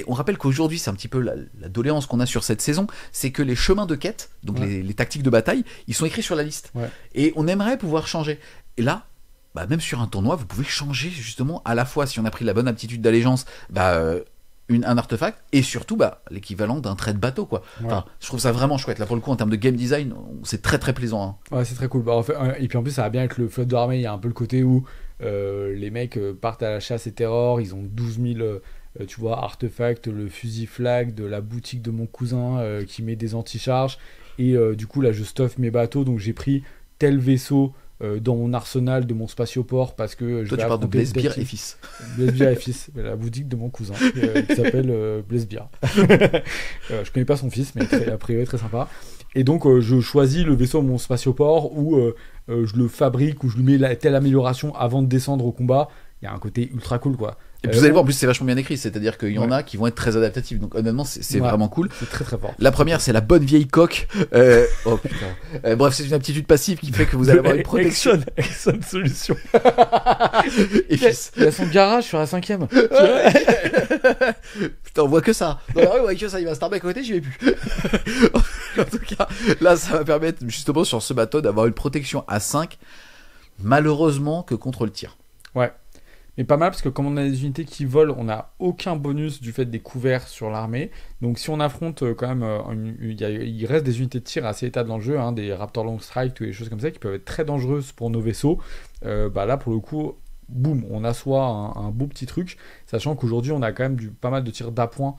on rappelle qu'aujourd'hui, c'est un petit peu la doléance qu'on a sur cette saison, c'est que les chemins de quête, donc les tactiques de bataille, ils sont écrits sur la liste. Ouais. Et on aimerait pouvoir changer. Et là, même sur un tournoi, vous pouvez changer justement à la fois, si on a pris la bonne aptitude d'allégeance, un artefact et surtout l'équivalent d'un trait de bateau quoi. Ouais. Enfin, je trouve ça vraiment chouette là pour le coup en termes de game design, c'est très très plaisant. Hein. Ouais, c'est très cool. En fait, et puis en plus ça va bien avec le flotte de l'armée, il y a un peu le côté où les mecs partent à la chasse et terror, ils ont 12 000 tu vois artefacts, le fusil flag de la boutique de mon cousin qui met des anti-charges et du coup là je stuff mes bateaux, donc j'ai pris tel vaisseau dans mon arsenal de mon spatioport parce que toi tu parles de Blazebeard et fils. Blazebeard et fils, la boutique de mon cousin qui s'appelle Blazebeard. Je connais pas son fils mais a priori très sympa. Et donc je choisis le vaisseau de mon spatioport où je le fabrique, où je lui mets telle amélioration avant de descendre au combat. Il y a un côté ultra cool quoi. Et puis vous allez voir, en plus c'est vachement bien écrit, c'est-à-dire qu'il y en a qui vont être très adaptatifs, donc honnêtement c'est vraiment cool. C'est très très fort. La première c'est la bonne vieille coque, oh putain, bref c'est une aptitude passive qui fait que vous allez avoir une protection. Exxon Solution. Et il a son garage sur la 5ème. Putain on voit que ça, dans la rue on voit que ça, il va Starbucks à côté, j'y vais plus. En tout cas, là ça va permettre justement sur ce bateau d'avoir une protection à 5, malheureusement que contre le tir. Ouais. Mais pas mal, parce que comme on a des unités qui volent, on n'a aucun bonus du fait des couverts sur l'armée. Donc si on affronte quand même, il reste des unités de tir assez état dans le jeu, hein, des Raptor Long Strike, ou des choses comme ça, qui peuvent être très dangereuses pour nos vaisseaux. Là, pour le coup, boum, on assoit un beau petit truc, sachant qu'aujourd'hui, on a quand même pas mal de tirs d'appoint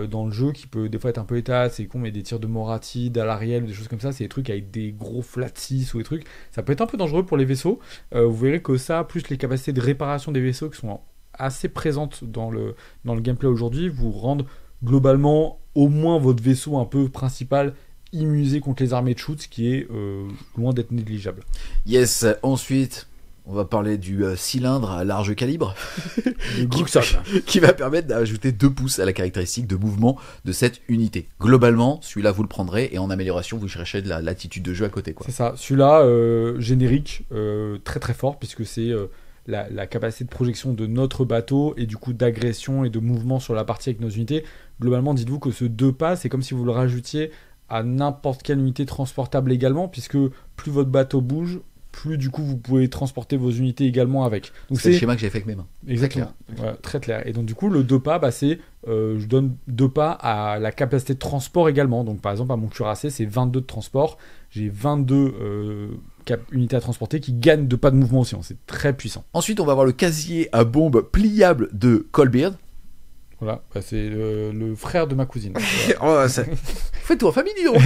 dans le jeu, qui peut des fois être un peu état, c'est con, mais des tirs de Moratti, d'Alariel, des choses comme ça, c'est des trucs avec des gros flat 6 ou des trucs, ça peut être un peu dangereux pour les vaisseaux. Vous verrez que ça, plus les capacités de réparation des vaisseaux qui sont assez présentes dans le gameplay aujourd'hui, vous rendent globalement au moins votre vaisseau un peu principal immunisé contre les armées de shoot, ce qui est loin d'être négligeable. Yes, ensuite... On va parler du cylindre à large calibre qui va permettre d'ajouter 2 pouces à la caractéristique de mouvement de cette unité. Globalement, celui-là vous le prendrez et en amélioration vous cherchez de la latitude de jeu à côté, quoi. C'est ça, celui-là générique, très très fort puisque c'est la capacité de projection de notre bateau et du coup d'agression et de mouvement sur la partie avec nos unités. Globalement, dites-vous que ce 2 pas, c'est comme si vous le rajoutiez à n'importe quelle unité transportable également, puisque plus votre bateau bouge, plus du coup vous pouvez transporter vos unités également avec. Donc c'est le schéma que j'ai fait avec mes mains. Exactement, très clair. Et donc du coup le 2 pas, c'est je donne 2 pas à la capacité de transport également. Donc par exemple à mon cuirassé c'est 22 de transport, j'ai 22 unités à transporter qui gagnent 2 pas de mouvement aussi, c'est très puissant. Ensuite on va avoir le casier à bombe pliable de Colbeard. Voilà, c'est le frère de ma cousine. Fais-toi en famille, dis donc.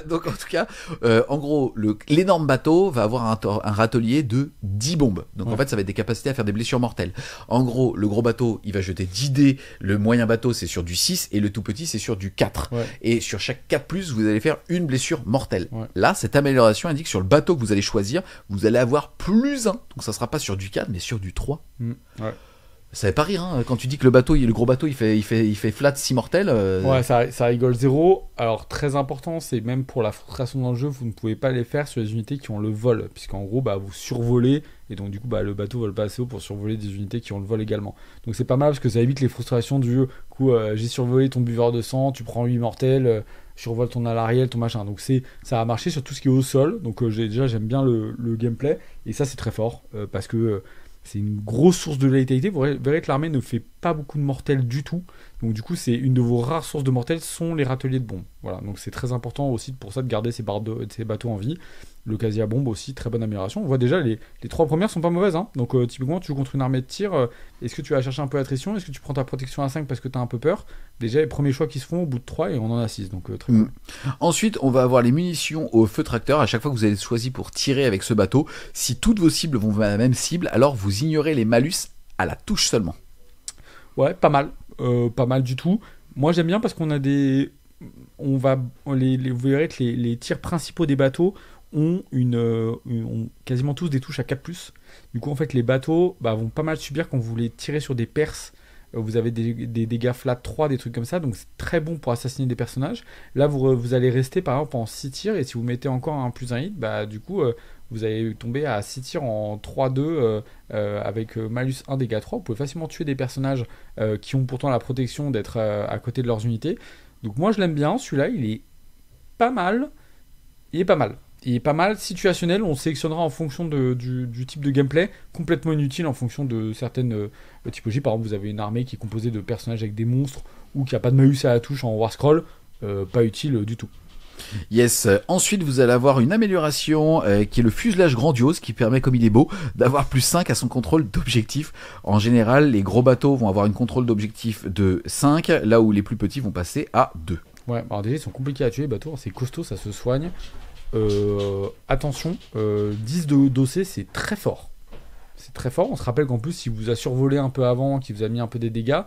Donc en tout cas, en gros, l'énorme bateau va avoir un râtelier de 10 bombes. Donc en fait, ça va être des capacités à faire des blessures mortelles. En gros, le gros bateau, il va jeter 10 dés. Le moyen bateau, c'est sur du 6. Et le tout petit, c'est sur du 4. Ouais. Et sur chaque 4+, vous allez faire une blessure mortelle. Ouais. Là, cette amélioration indique sur le bateau que vous allez choisir, vous allez avoir +1. Donc ça sera pas sur du 4, mais sur du 3. Ouais. Ça fait pas rire, hein, quand tu dis que le gros bateau il fait flat 6 mortels. Ouais, ça rigole zéro. Alors très important, c'est même pour la frustration dans le jeu, vous ne pouvez pas les faire sur les unités qui ont le vol, puisqu'en gros vous survolez et donc du coup le bateau vole pas assez haut pour survoler des unités qui ont le vol également. Donc c'est pas mal parce que ça évite les frustrations du jeu. Du coup, j'ai survolé ton buveur de sang, tu prends 8 mortels, survole ton alariel, ton machin. Donc ça a marché sur tout ce qui est au sol. Donc j'aime bien le gameplay et ça c'est très fort parce que c'est une grosse source de létalité. Vous verrez que l'armée ne fait pas beaucoup de mortels du tout. Donc du coup, c'est une de vos rares sources de mortels sont les râteliers de bombes. Voilà, donc c'est très important aussi pour ça de garder ces bateaux en vie. Le casier à bombe aussi, très bonne amélioration. On voit déjà les 3 premières sont pas mauvaises. Hein. Donc typiquement, tu joues contre une armée de tir. Est-ce que tu vas chercher un peu l'attrition ? Est-ce que tu prends ta protection à 5 parce que tu as un peu peur ? Déjà, les premiers choix qui se font au bout de 3 et on en a 6. Donc très cool. Ensuite, on va avoir les munitions au feu tracteur. À chaque fois que vous allez choisir pour tirer avec ce bateau, si toutes vos cibles vont vers la même cible, alors vous ignorez les malus à la touche seulement. Ouais, pas mal. Pas mal du tout. Moi, j'aime bien parce qu'on a des... vous verrez que les tirs principaux des bateaux ont quasiment tous des touches à 4+. Du coup, en fait, les bateaux vont pas mal subir quand vous voulez tirer sur des perses. Vous avez des dégâts flat 3, des trucs comme ça. Donc, c'est très bon pour assassiner des personnages. Là, vous allez rester, par exemple, en 6 tirs. Et si vous mettez encore un +1 hit, du coup... vous allez tomber à 6 tirs en 3-2 avec malus 1 dégâts 3. Vous pouvez facilement tuer des personnages qui ont pourtant la protection d'être à côté de leurs unités. Donc moi je l'aime bien, celui-là il est pas mal. Il est pas mal situationnel, on sélectionnera en fonction du type de gameplay, complètement inutile en fonction de certaines typologies. Par exemple vous avez une armée qui est composée de personnages avec des monstres ou qui n'a pas de malus à la touche en War Scroll, pas utile du tout. Yes. Ensuite, vous allez avoir une amélioration qui est le fuselage grandiose qui permet, comme il est beau, d'avoir +5 à son contrôle d'objectif. En général, les gros bateaux vont avoir une contrôle d'objectif de 5, là où les plus petits vont passer à 2. Ouais, alors déjà, ils sont compliqués à tuer, les bateaux, c'est costaud, ça se soigne. Attention, 10 d'OC, c'est très fort. C'est très fort. On se rappelle qu'en plus, si vous a survolé un peu avant, qu'il vous a mis un peu des dégâts,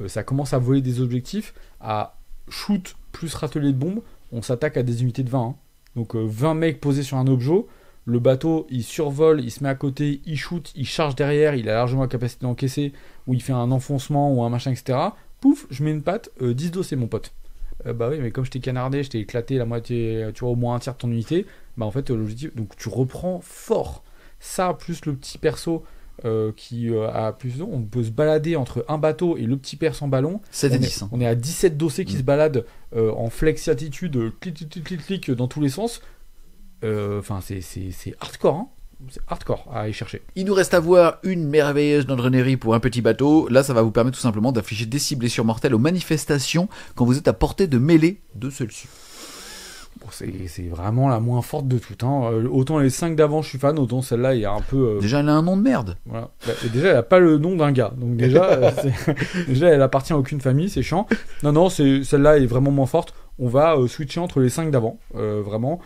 ça commence à voler des objectifs, à shoot plus râtelier de bombe. On s'attaque à des unités de 20. Hein. Donc 20 mecs posés sur un objet, le bateau il survole, il se met à côté, il shoot, il charge derrière, il a largement la capacité d'encaisser, ou il fait un enfoncement ou un machin, etc. Pouf, je mets une patte, 10 dossiers mon pote. Bah oui, mais comme je t'ai canardé, je t'ai éclaté la moitié, tu vois, au moins un tiers de ton unité, en fait l'objectif, donc tu reprends fort. Ça, plus le petit perso qui a plus de... On peut se balader entre un bateau et le petit perse en ballon. 7 et 10. On est à 17 dossiers qui se baladent en flex attitude, clic dans tous les sens. Enfin, c'est hardcore. Hein. c'est hardcore à y chercher. Il nous reste à voir une merveilleuse landronnerie pour un petit bateau. Là, ça va vous permettre tout simplement d'afficher des cibles blessures mortelles aux manifestations quand vous êtes à portée de mêlée de celle-ci. Bon, c'est vraiment la moins forte de toutes. Hein. Autant les 5 d'avant, je suis fan, autant celle-là, il y a un peu... Déjà, elle a un nom de merde. Voilà. Et déjà, elle n'a pas le nom d'un gars. Donc déjà, déjà, elle appartient à aucune famille, c'est chiant. Non, celle-là est vraiment moins forte. On va switcher entre les 5 d'avant. Vraiment.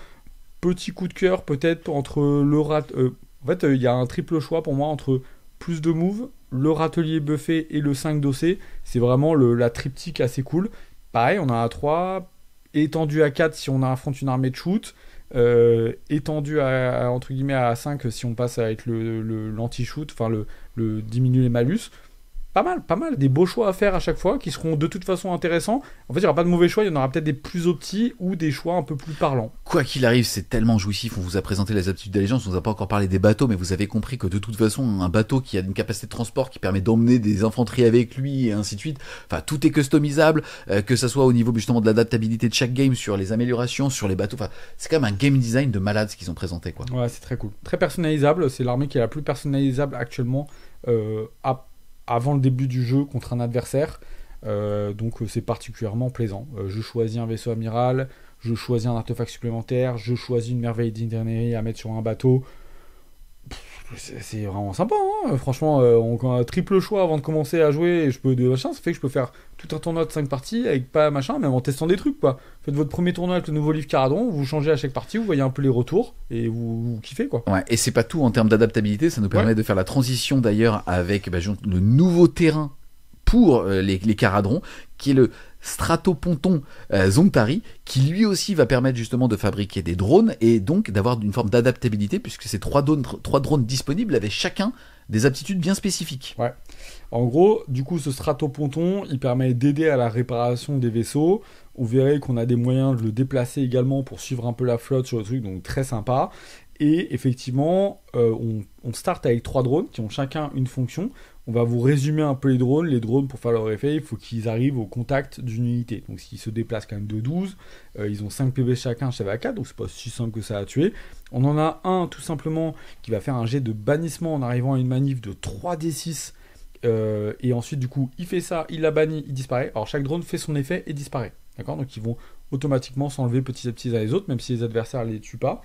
Petit coup de cœur, peut-être, entre le rat... en fait, il y a un triple choix pour moi entre plus de move, le râtelier buffé et le 5 dossé. C'est vraiment la triptyque assez cool. Pareil, on a un 3... étendu à 4 si on affronte une armée de shoot, étendu entre guillemets à 5 si on passe avec l'anti-shoot, enfin le diminuer les malus. Pas mal, des beaux choix à faire à chaque fois qui seront de toute façon intéressants. En fait, il n'y aura pas de mauvais choix, il y en aura peut-être des plus optis ou des choix un peu plus parlants. Quoi qu'il arrive, c'est tellement jouissif. On vous a présenté les aptitudes d'allégeance, on vous a pas encore parlé des bateaux, mais vous avez compris que de toute façon, un bateau qui a une capacité de transport qui permet d'emmener des infanteries avec lui et ainsi de suite, enfin tout est customisable, que ça soit au niveau justement de l'adaptabilité de chaque game, sur les améliorations, sur les bateaux. Enfin, c'est quand même un game design de malade ce qu'ils ont présenté, quoi. Ouais, c'est très cool, très personnalisable. C'est l'armée qui est la plus personnalisable actuellement avant le début du jeu contre un adversaire, donc c'est particulièrement plaisant. Je choisis un vaisseau amiral, je choisis un artefact supplémentaire, je choisis une merveille d'ingénierie à mettre sur un bateau. C'est vraiment sympa, hein. Franchement, on a un triple choix avant de commencer à jouer, et ça fait que je peux faire tout un tournoi de 5 parties avec pas machin, même en testant des trucs, quoi. Faites votre premier tournoi avec le nouveau livre Caradron, vous changez à chaque partie, vous voyez un peu les retours, et vous kiffez, quoi. Ouais, et c'est pas tout en termes d'adaptabilité, ça nous permet de faire la transition d'ailleurs avec le nouveau terrain pour les Caradrons, qui est le Stratoponton Zontari, qui lui aussi va permettre justement de fabriquer des drones et donc d'avoir une forme d'adaptabilité, puisque ces trois drones disponibles avaient chacun des aptitudes bien spécifiques. Ouais. En gros, du coup, ce Stratoponton, il permet d'aider à la réparation des vaisseaux. Vous verrez qu'on a des moyens de le déplacer également pour suivre un peu la flotte sur le truc, donc très sympa. Et effectivement, on start avec 3 drones qui ont chacun une fonction. On va vous résumer un peu les drones. Les drones, pour faire leur effet, il faut qu'ils arrivent au contact d'une unité. Donc, s'ils se déplacent quand même de 12, ils ont 5 PV chacun, chef à 4, donc c'est pas si simple que ça à tuer. On en a un, tout simplement, qui va faire un jet de bannissement en arrivant à une manif de 3d6. Et ensuite, du coup, il fait ça, il la bannit, il disparaît. Alors, chaque drone fait son effet et disparaît. D'accord ? Donc, ils vont automatiquement s'enlever petit à petit les uns les autres, même si les adversaires ne les tuent pas.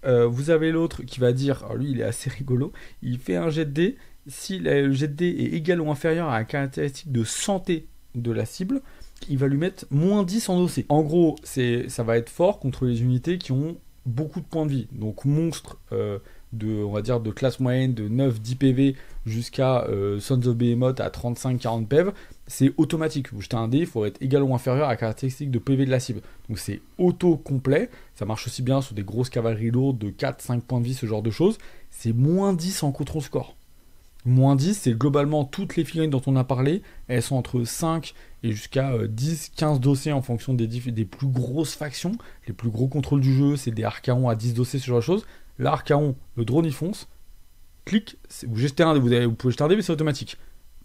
Vous avez l'autre qui va dire, alors lui, il est assez rigolo, il fait un jet de dés. Si le jet de dés est égal ou inférieur à la caractéristique de santé de la cible, il va lui mettre moins 10 en OC. En gros, ça va être fort contre les unités qui ont beaucoup de points de vie. Donc monstre on va dire de classe moyenne de 9-10 PV jusqu'à Sons of Behemoth à 35-40 PV, c'est automatique. Vous jetez un dé, il faut être égal ou inférieur à la caractéristique de PV de la cible. Donc c'est auto-complet. Ça marche aussi bien sur des grosses cavaleries lourdes de 4-5 points de vie, ce genre de choses. C'est moins 10 en control score. Moins 10, c'est globalement toutes les figurines dont on a parlé. Elles sont entre 5 et jusqu'à 10-15 dossiers en fonction des plus grosses factions. Les plus gros contrôles du jeu, c'est des Archaons à 10 dossiers, ce genre de choses. Là, Archaon, le drone, il fonce. Clic, vous jetez un dé, vous pouvez jeter un dé, mais c'est automatique.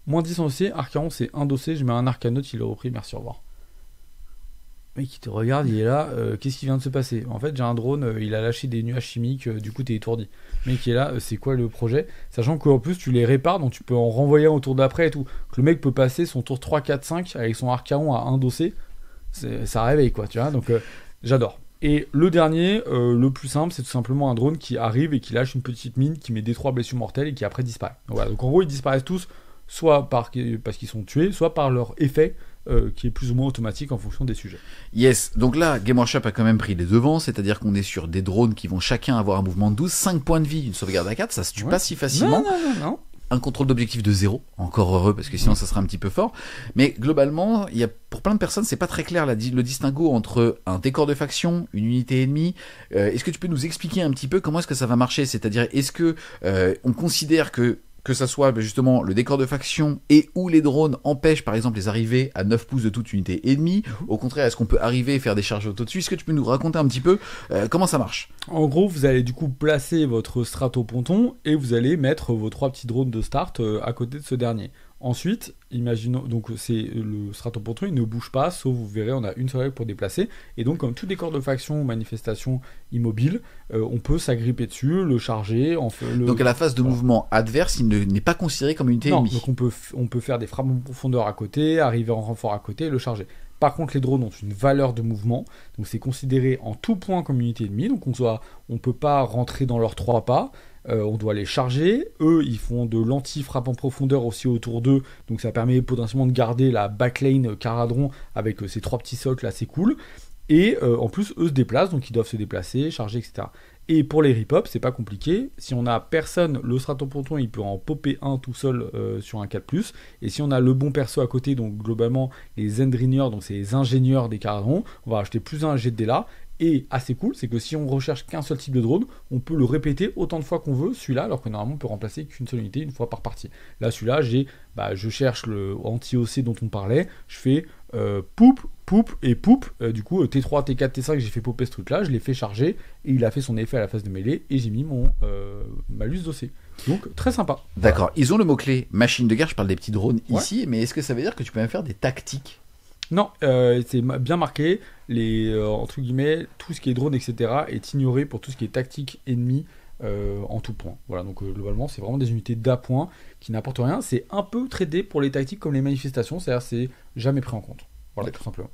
Moins 10 en dossier, Archaon, c'est un dossier. Je mets un Arcanote, il est repris, merci, au revoir. Le mec, il te regarde, il est là, qu'est-ce qui vient de se passer ? En fait, j'ai un drone, il a lâché des nuages chimiques, du coup, t'es étourdi. Le mec qui est là, c'est quoi le projet ? Sachant qu'en plus, tu les répares, donc tu peux en renvoyer un au tour d'après et tout. Donc, le mec peut passer son tour 3, 4, 5 avec son Archaon à un dossier. Ça réveille, quoi, tu vois. Donc, j'adore. Et le dernier, le plus simple, c'est tout simplement un drone qui arrive et qui lâche une petite mine, qui met des 3 blessures mortelles et qui après disparaît. Donc, voilà. Donc en gros, ils disparaissent tous, soit parce qu'ils sont tués, soit par leur effet, qui est plus ou moins automatique en fonction des sujets. Yes, donc là, Game Workshop a quand même pris les devants, c'est-à-dire qu'on est sur des drones qui vont chacun avoir un mouvement de 12, 5 points de vie, une sauvegarde à 4, ça se tue pas si facilement. Non. Un contrôle d'objectif de 0, encore heureux parce que sinon ça serait un petit peu fort. Mais globalement, pour plein de personnes, c'est pas très clair le distinguo entre un décor de faction, une unité ennemie. Est-ce que tu peux nous expliquer un petit peu comment est-ce que ça va marcher ? C'est-à-dire, est-ce que on considère que ça soit justement le décor de faction et où les drones empêchent par exemple les arrivées à 9 pouces de toute unité ennemie. Au contraire, est-ce qu'on peut arriver et faire des charges auto dessus ? Est-ce que tu peux nous raconter un petit peu comment ça marche ? En gros, vous allez du coup placer votre stratoponton et vous allez mettre vos 3 petits drones de start à côté de ce dernier. Ensuite, imaginons, donc c'est le Stratopontron, il ne bouge pas, sauf vous verrez, on a une seule règle pour déplacer. Et donc, comme tout décor de faction ou manifestation immobile, on peut s'agripper dessus, le charger. Donc à la phase de mouvement adverse, il n'est pas considéré comme unité ennemie. Donc on peut faire des frappes en profondeur à côté, arriver en renfort à côté et le charger. Par contre, les drones ont une valeur de mouvement, donc c'est considéré en tout point comme unité ennemie. Donc on peut pas rentrer dans leurs 3 pas. On doit les charger. Eux, ils font de l'anti-frappe en profondeur aussi autour d'eux. Donc ça permet potentiellement de garder la backlane Caradron avec ces 3 petits socles assez cool. Et en plus, eux se déplacent, donc ils doivent se déplacer, charger, etc. Et pour les rip-up, c'est pas compliqué. Si on a personne, le Stratopontron, il peut en popper un tout seul sur un 4+. Et si on a le bon perso à côté, donc globalement les Endringers, donc c'est les ingénieurs des Caradrons, on va acheter plus un jet de dés là. Et assez cool, c'est que si on recherche qu'un seul type de drone, on peut le répéter autant de fois qu'on veut, celui-là, alors que normalement on peut remplacer qu'une seule unité une fois par partie. Là, celui-là, je cherche le anti-OC dont on parlait, je fais poup, et poup. Du coup, T3, T4, T5, j'ai fait popper ce truc-là, je l'ai fait charger, et il a fait son effet à la phase de mêlée, et j'ai mis mon malus d'OC. Donc, très sympa. D'accord, voilà. Ils ont le mot-clé machine de guerre, je parle des petits drones ici, mais est-ce que ça veut dire que tu peux même faire des tactiques ? Non, c'est bien marqué, entre guillemets, tout ce qui est drone, etc. est ignoré pour tout ce qui est tactique ennemie en tout point. Voilà, donc globalement, c'est vraiment des unités d'appoint qui n'apportent rien. C'est un peu traité pour les tactiques comme les manifestations, c'est-à-dire c'est jamais pris en compte. Voilà, tout simplement.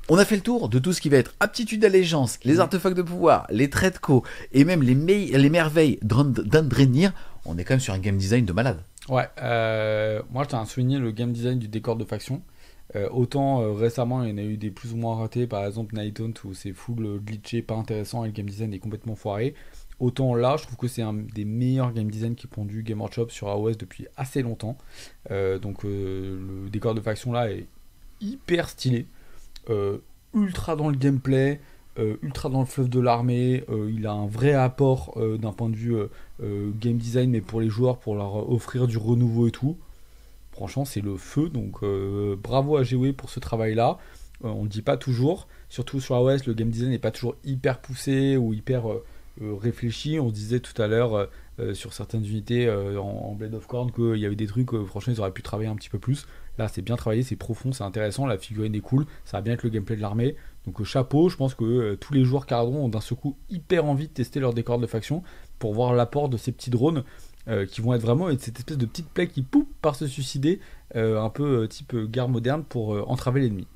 On a fait le tour de tout ce qui va être aptitude d'allégeance, les artefacts de pouvoir, les traits de co, et même les merveilles d'Andrenir. On est quand même sur un game design de malade. Ouais, moi je tiens à souligner le game design du décor de faction. Autant récemment il y en a eu des plus ou moins ratés, par exemple Night Hunt où c'est full glitché, pas intéressant et le game design est complètement foiré. Autant là je trouve que c'est un des meilleurs game design qui pondu Game Workshop sur AOS depuis assez longtemps. Donc le décor de faction là est hyper stylé, ultra dans le gameplay, ultra dans le fluff de l'armée. Il a un vrai apport d'un point de vue game design, mais pour les joueurs, pour leur offrir du renouveau et tout. Franchement, c'est le feu, donc bravo à GW pour ce travail-là. On ne le dit pas toujours, surtout sur AOS, le game design n'est pas toujours hyper poussé ou hyper réfléchi. On se disait tout à l'heure sur certaines unités en Blade of Corn qu'il y avait des trucs, franchement, ils auraient pu travailler un petit peu plus. Là, c'est bien travaillé, c'est profond, c'est intéressant, la figurine est cool, ça va bien avec le gameplay de l'armée. Donc chapeau, je pense que tous les joueurs Caradron ont d'un seul coup hyper envie de tester leur décor de faction pour voir l'apport de ces petits drones. Qui vont être vraiment cette espèce de petite plaie qui poupe par se suicider, un peu type guerre moderne pour entraver l'ennemi.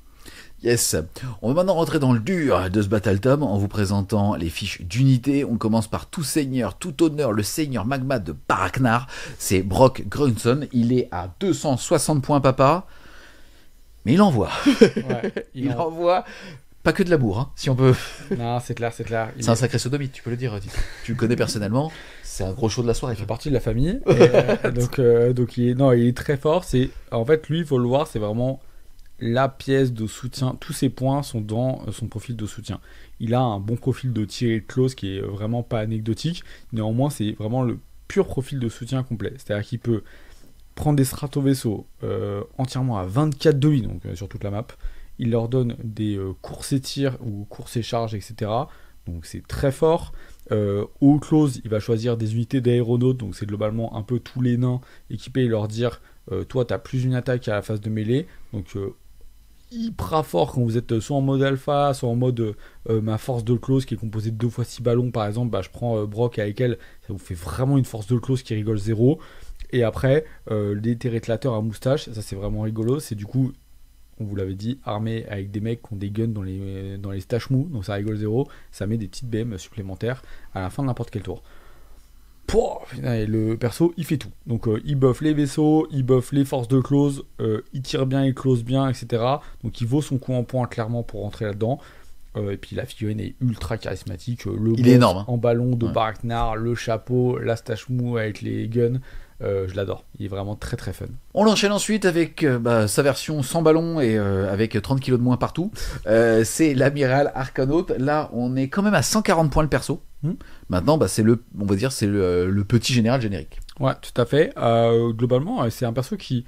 Yes, on va maintenant rentrer dans le dur de ce Battle Tome en vous présentant les fiches d'unité. On commence par tout seigneur, tout honneur, le seigneur magma de Baraknar. C'est Brock Grunson, il est à 260 points papa, mais il envoie. Ouais, il envoie. Pas que de l'amour, hein, si on peut. Non, c'est clair. C'est un sacré sodomite, tu peux le dire. Tu le connais personnellement, c'est un gros show de la soirée. Il fait partie de la famille. Donc il est très fort. En fait, lui, il faut le voir, c'est vraiment la pièce de soutien. Tous ses points sont dans son profil de soutien. Il a un bon profil de tir et de close qui est vraiment pas anecdotique. Néanmoins, c'est vraiment le pur profil de soutien complet. C'est-à-dire qu'il peut prendre des stratovaisseaux entièrement à 24 de lui, donc sur toute la map. Il leur donne des courses et tirs ou courses et charges, etc. Donc c'est très fort. Au close, il va choisir des unités d'aéronautes. Donc c'est globalement un peu tous les nains équipés et leur dire toi, tu as plus une attaque à la phase de mêlée. Donc hyper fort quand vous êtes soit en mode alpha, soit en mode ma force de close qui est composée de 2 fois 6 ballons par exemple. Je prends Brock avec elle. Ça vous fait vraiment une force de close qui rigole 0. Et après, les terrétlateurs à moustache, ça c'est vraiment rigolo. C'est du coup... On vous l'avait dit, armé avec des mecs qui ont des guns dans les stash mous, donc ça rigole 0, ça met des petites BM supplémentaires à la fin de n'importe quel tour. Et le perso, il fait tout. Donc il buff les vaisseaux, il buff les forces de close, il tire bien, il close bien, etc. Donc il vaut son coup en point clairement pour rentrer là-dedans. Et puis la figurine est ultra charismatique. Il est énorme, hein. En ballon de Baraknar, le chapeau, la stash mou avec les guns. Je l'adore, il est vraiment très très fun. On l'enchaîne ensuite avec sa version sans ballon et avec 30 kg de moins partout. C'est l'amiral Arcanaut. Là, on est quand même à 140 points le perso. Maintenant, c'est le petit général générique. Ouais, tout à fait. Globalement, c'est un perso qui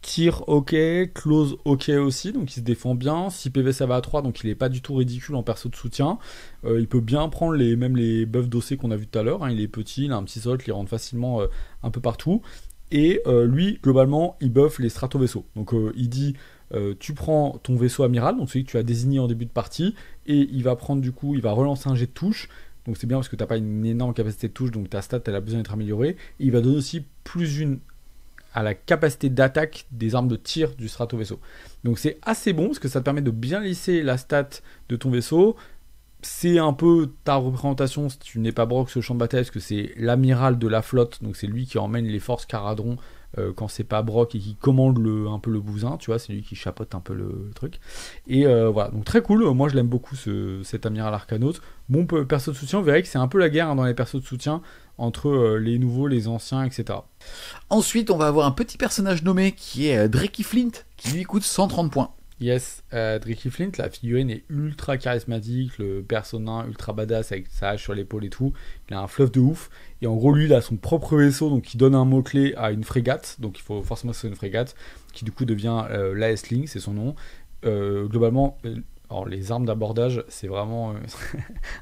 tire ok, close ok aussi, donc il se défend bien. 6 PV ça va à 3, donc il est pas du tout ridicule en perso de soutien. Il peut bien prendre même les buffs d'OC qu'on a vu tout à l'heure, hein. Il est petit, il a un petit socle, il rentre facilement un peu partout. Et lui, globalement, il buff les stratovaisseaux. Donc il dit, tu prends ton vaisseau amiral, donc celui que tu as désigné en début de partie, et il va prendre du coup, il va relancer un jet de touche. Donc c'est bien parce que tu n'as pas une énorme capacité de touche, donc ta stat, elle a besoin d'être améliorée. Et il va donner aussi +1 à la capacité d'attaque des armes de tir du stratovaisseau. Donc c'est assez bon parce que ça te permet de bien lisser la stat de ton vaisseau. C'est un peu ta représentation si tu n'es pas Brock sur le champ de bataille, parce que c'est l'amiral de la flotte, donc c'est lui qui emmène les forces Caradron quand c'est pas Brock et qui commande un peu le bousin, tu vois, c'est lui qui chapeaute un peu le truc. Et voilà, donc très cool, moi je l'aime beaucoup cet amiral Arcanaute. Bon perso de soutien, vous verrez que c'est un peu la guerre dans les persos de soutien entre les nouveaux, les anciens, etc. Ensuite, on va avoir un petit personnage nommé qui est Drakey Flint, qui lui coûte 130 points. Yes, Drakey Flint, la figurine est ultra charismatique, le perso nain ultra badass avec sa hache sur l'épaule et tout. Il a un fluff de ouf. Et en gros, lui, il a son propre vaisseau, donc il donne un mot-clé à une frégate. Donc il faut forcément que ce soit une frégate, qui du coup devient l'Aesling, c'est son nom. Globalement, alors les armes d'abordage, c'est vraiment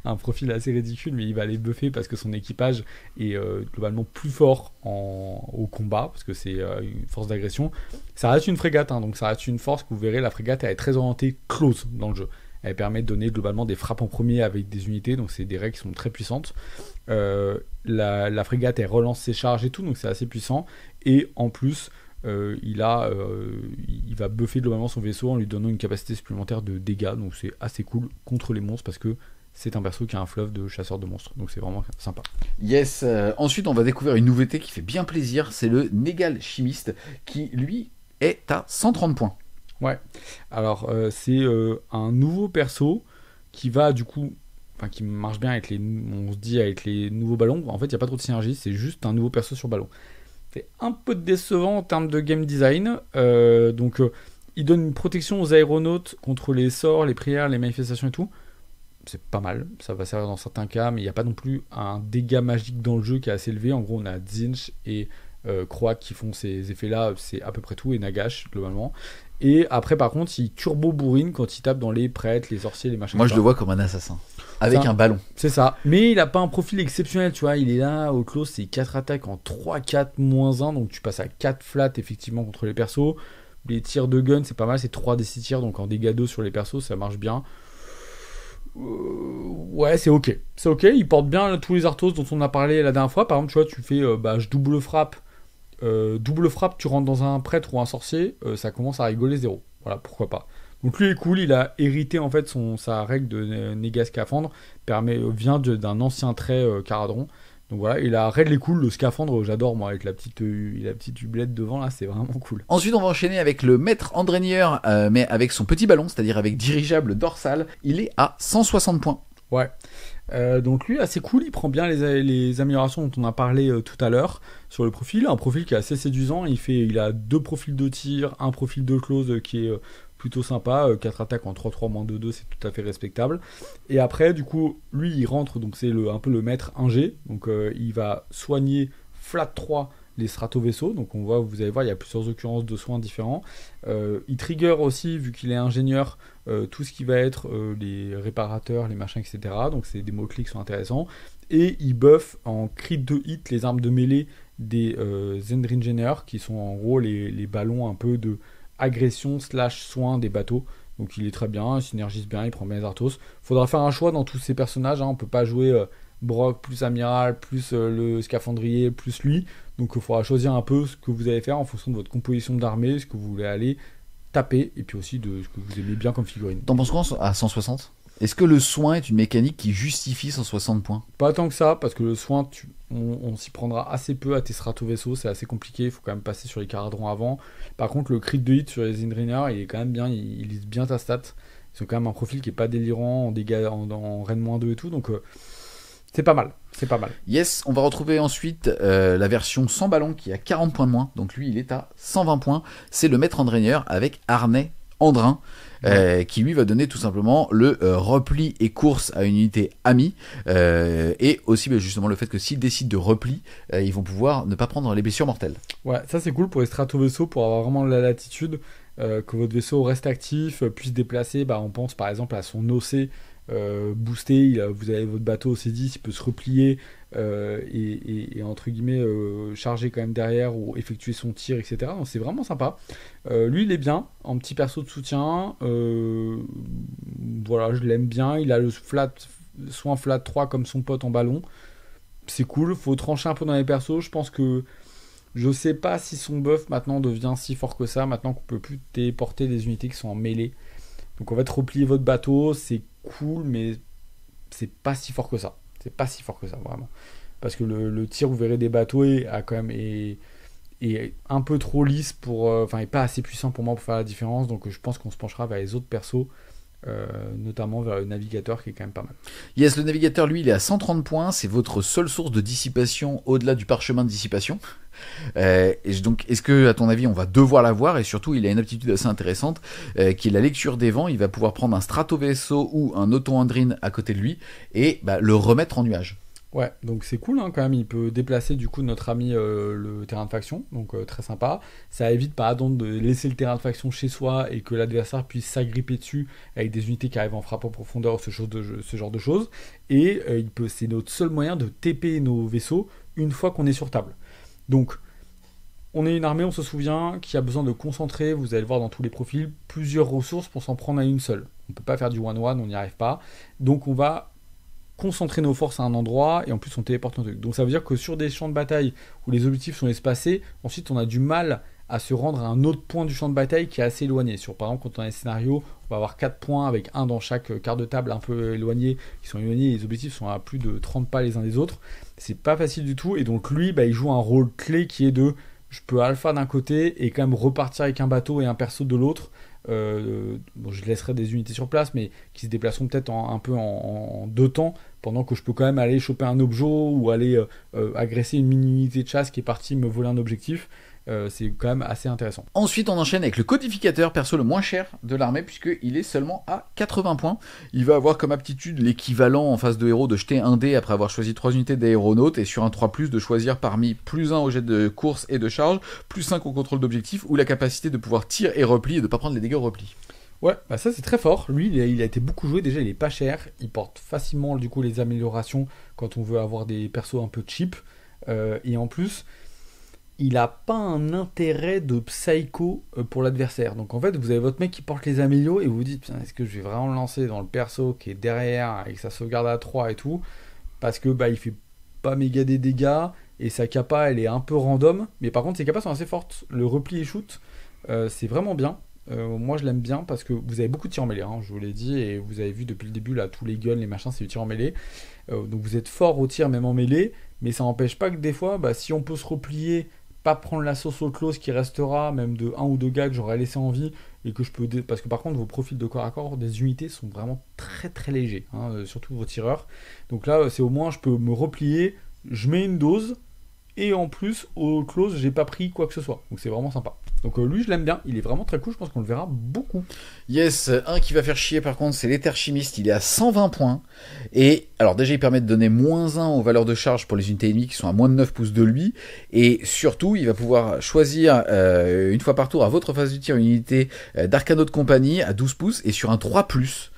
un profil assez ridicule, mais il va les buffer parce que son équipage est globalement plus fort au combat, parce que c'est une force d'agression. Ça reste une frégate, hein, donc ça reste une force que vous verrez, la frégate elle est très orientée close dans le jeu. Elle permet de donner globalement des frappes en premier avec des unités, donc c'est des règles qui sont très puissantes. La frégate elle relance ses charges et tout, donc c'est assez puissant. Et en plus, il va buffer globalement son vaisseau en lui donnant une capacité supplémentaire de dégâts, donc c'est assez cool contre les monstres parce que c'est un perso qui a un fluff de chasseur de monstres, donc c'est vraiment sympa. Yes, ensuite on va découvrir une nouveauté qui fait bien plaisir, c'est le Négal Chimiste qui lui est à 130 points. Ouais, alors c'est un nouveau perso qui va du coup, enfin qui marche bien avec avec les nouveaux ballons. En fait il n'y a pas trop de synergie, c'est juste un nouveau perso sur ballon. C'est un peu décevant en termes de game design. Il donne une protection aux aéronautes contre les sorts, les prières, les manifestations et tout. C'est pas mal, ça va servir dans certains cas, mais il n'y a pas non plus un dégât magique dans le jeu qui est assez élevé. En gros, on a Zinch et Croak qui font ces effets-là, c'est à peu près tout, et Nagash globalement. Et après, par contre, il turbo bourrine quand il tape dans les prêtres, les sorciers, les machins. Moi, je le vois comme un assassin. Avec un ballon. C'est ça. Mais il a pas un profil exceptionnel, tu vois. Il est là, au close, c'est 4 attaques en 3-4 -1. Donc tu passes à 4 flats, effectivement, contre les persos. Les tirs de gun, c'est pas mal. C'est 3 des 6 tirs. Donc en dégâts 2 sur les persos, ça marche bien. Ouais, c'est ok. C'est ok. Il porte bien tous les arthos dont on a parlé la dernière fois. Par exemple, tu vois, tu fais je double frappe. Tu rentres dans un prêtre ou un sorcier. Ça commence à rigoler 0. Voilà, pourquoi pas. Donc lui est cool, il a hérité en fait sa règle de Néga Scaphandre, vient d'un ancien trait Caradron. Donc voilà, et la règle est cool, le scaphandre j'adore moi, avec la petite hublette devant là, c'est vraiment cool. Ensuite on va enchaîner avec le maître Andrénieur, mais avec son petit ballon, c'est-à-dire avec dirigeable dorsal, il est à 160 points. Ouais. Donc lui assez cool, il prend bien les améliorations dont on a parlé tout à l'heure sur le profil, un profil qui est assez séduisant, il a 2 profils de tir, un profil de close qui est plutôt sympa, 4 attaques en 3-3 -2-2, c'est tout à fait respectable. Et après du coup lui il rentre, donc c'est un peu le maître ingé, donc il va soigner flat 3 les stratovaisseaux, donc vous allez voir il y a plusieurs occurrences de soins différents. Il trigger aussi, vu qu'il est ingénieur, tout ce qui va être les réparateurs, les machins, etc. Donc c'est des mots-clés qui sont intéressants. Et il buff en crit de hit les armes de mêlée des Zendringener, qui sont en gros les ballons un peu de agression / soin des bateaux. Donc il est très bien, il synergise bien, il prend bien les arthos. Faudra faire un choix dans tous ces personnages, hein. On peut pas jouer Brock plus Amiral, plus le scaphandrier, plus lui. Donc il faudra choisir un peu ce que vous allez faire en fonction de votre composition d'armée, ce que vous voulez aller taper, et puis aussi de ce que vous aimez bien comme figurine. T'en penses quoi à 160 ? Est-ce que le soin est une mécanique qui justifie 160 points ? Pas tant que ça, parce que le soin, on s'y prendra assez peu à tes stratovaisseaux, c'est assez compliqué, il faut quand même passer sur les caradrons avant. Par contre, le crit de hit sur les Zindriners, il est quand même bien, il lise bien ta stat. Ils ont quand même un profil qui est pas délirant en dégâts en Rennes -2 et tout, donc c'est pas mal. C'est pas mal. Yes, on va retrouver ensuite la version sans ballon qui a 40 points de moins. Donc lui, il est à 120 points. C'est le maître Andrénieur avec harnais Andrin. Qui lui va donner tout simplement le repli et course à une unité amie, et aussi justement le fait que s'ils décident de repli, ils vont pouvoir ne pas prendre les blessures mortelles. Ouais, ça c'est cool pour les stratovaisseaux, pour avoir vraiment la latitude, que votre vaisseau reste actif, puisse déplacer, on pense par exemple à son OC booster, vous avez votre bateau C10, il peut se replier et entre guillemets charger quand même derrière ou effectuer son tir, etc. Donc c'est vraiment sympa. Lui il est bien en petit perso de soutien. Voilà, je l'aime bien. Il a le soin flat 3 comme son pote en ballon. C'est cool, faut trancher un peu dans les persos. Je pense que je sais pas si son buff maintenant devient si fort que ça, maintenant qu'on peut plus téléporter les unités qui sont en mêlée. Donc en fait, replier votre bateau, c'est cool, mais c'est pas si fort que ça. C'est pas si fort que ça, vraiment. Parce que le tir, vous verrez, des bateaux est un peu trop lisse pour... Enfin, est pas assez puissant pour moi pour faire la différence. Donc je pense qu'on se penchera vers les autres persos. Notamment vers le navigateur qui est quand même pas mal. Yes, le navigateur, lui, il est à 130 points. C'est votre seule source de dissipation au-delà du parchemin de dissipation. Et donc, est-ce que, à ton avis, on va devoir l'avoir? Et surtout, il a une aptitude assez intéressante qui est la lecture des vents. Il va pouvoir prendre un stratovaisseau ou un auto-andrine à côté de lui et le remettre en nuage. Ouais, donc c'est cool quand même, il peut déplacer du coup notre ami le terrain de faction, donc très sympa. Ça évite par exemple de laisser le terrain de faction chez soi et que l'adversaire puisse s'agripper dessus avec des unités qui arrivent en frappe en profondeur, ce genre de choses. Et c'est notre seul moyen de TP nos vaisseaux une fois qu'on est sur table. Donc on est une armée, on se souvient, qui a besoin de concentrer, vous allez le voir dans tous les profils, plusieurs ressources pour s'en prendre à une seule. On ne peut pas faire du 1-1, on n'y arrive pas. Donc on va concentrer nos forces à un endroit et en plus on téléporte nos trucs. Donc ça veut dire que sur des champs de bataille où les objectifs sont espacés, ensuite on a du mal à se rendre à un autre point du champ de bataille qui est assez éloigné. Par exemple, quand on a un scénario, on va avoir 4 points avec un dans chaque quart de table un peu éloigné, qui sont éloignés, et les objectifs sont à plus de 30 pas les uns des autres. C'est pas facile du tout, et donc lui, il joue un rôle clé qui est de je peux alpha d'un côté et quand même repartir avec un bateau et un perso de l'autre. Je laisserai des unités sur place, mais qui se déplaceront peut-être un peu en deux temps, pendant que je peux quand même aller choper un objet ou aller agresser une mini-unité de chasse qui est partie me voler un objectif. C'est quand même assez intéressant. Ensuite, on enchaîne avec le codificateur, perso le moins cher de l'armée, puisqu'il est seulement à 80 points. Il va avoir comme aptitude l'équivalent en phase de héros de jeter un dé après avoir choisi 3 unités d'aéronautes, et sur un 3+, de choisir parmi plus 1 au jet de course et de charge, plus 5 au contrôle d'objectif, ou la capacité de pouvoir tirer et repli et de ne pas prendre les dégâts au repli. Ouais, ça c'est très fort. Lui, il a été beaucoup joué. Déjà, il est pas cher. Il porte facilement du coup les améliorations quand on veut avoir des persos un peu cheap. Et en plus, il a pas un intérêt de psycho pour l'adversaire. Donc en fait, vous avez votre mec qui porte les amélios et vous vous dites, putain, est-ce que je vais vraiment le lancer dans le perso qui est derrière avec sa sauvegarde à 3 et tout, parce que il fait pas méga des dégâts et sa capa elle est un peu random, mais par contre ses capas sont assez fortes. Le repli et shoot, c'est vraiment bien. Moi je l'aime bien parce que vous avez beaucoup de tirs en mêlée, je vous l'ai dit, et vous avez vu depuis le début là tous les guns, les machins, c'est du tir en mêlée. Donc vous êtes fort au tir même en mêlée, mais ça n'empêche pas que des fois, si on peut se replier, pas prendre la sauce au close qui restera, même de 1 ou 2 gars que j'aurais laissé en vie, et que je peux... Parce que par contre, vos profils de corps à corps des unités sont vraiment très très légers, surtout vos tireurs. Donc là, c'est au moins, je peux me replier, je mets une dose, et en plus, au close, j'ai pas pris quoi que ce soit. Donc c'est vraiment sympa. Donc lui, je l'aime bien, il est vraiment très cool, je pense qu'on le verra beaucoup. Yes, un qui va faire chier par contre, c'est l'éther-chimiste, il est à 120 points. Et alors déjà, il permet de donner -1 aux valeurs de charge pour les unités ennemies qui sont à moins de 9 pouces de lui. Et surtout, il va pouvoir choisir une fois par tour à votre phase du tir une unité d'arcano de compagnie à 12 pouces et sur un 3+.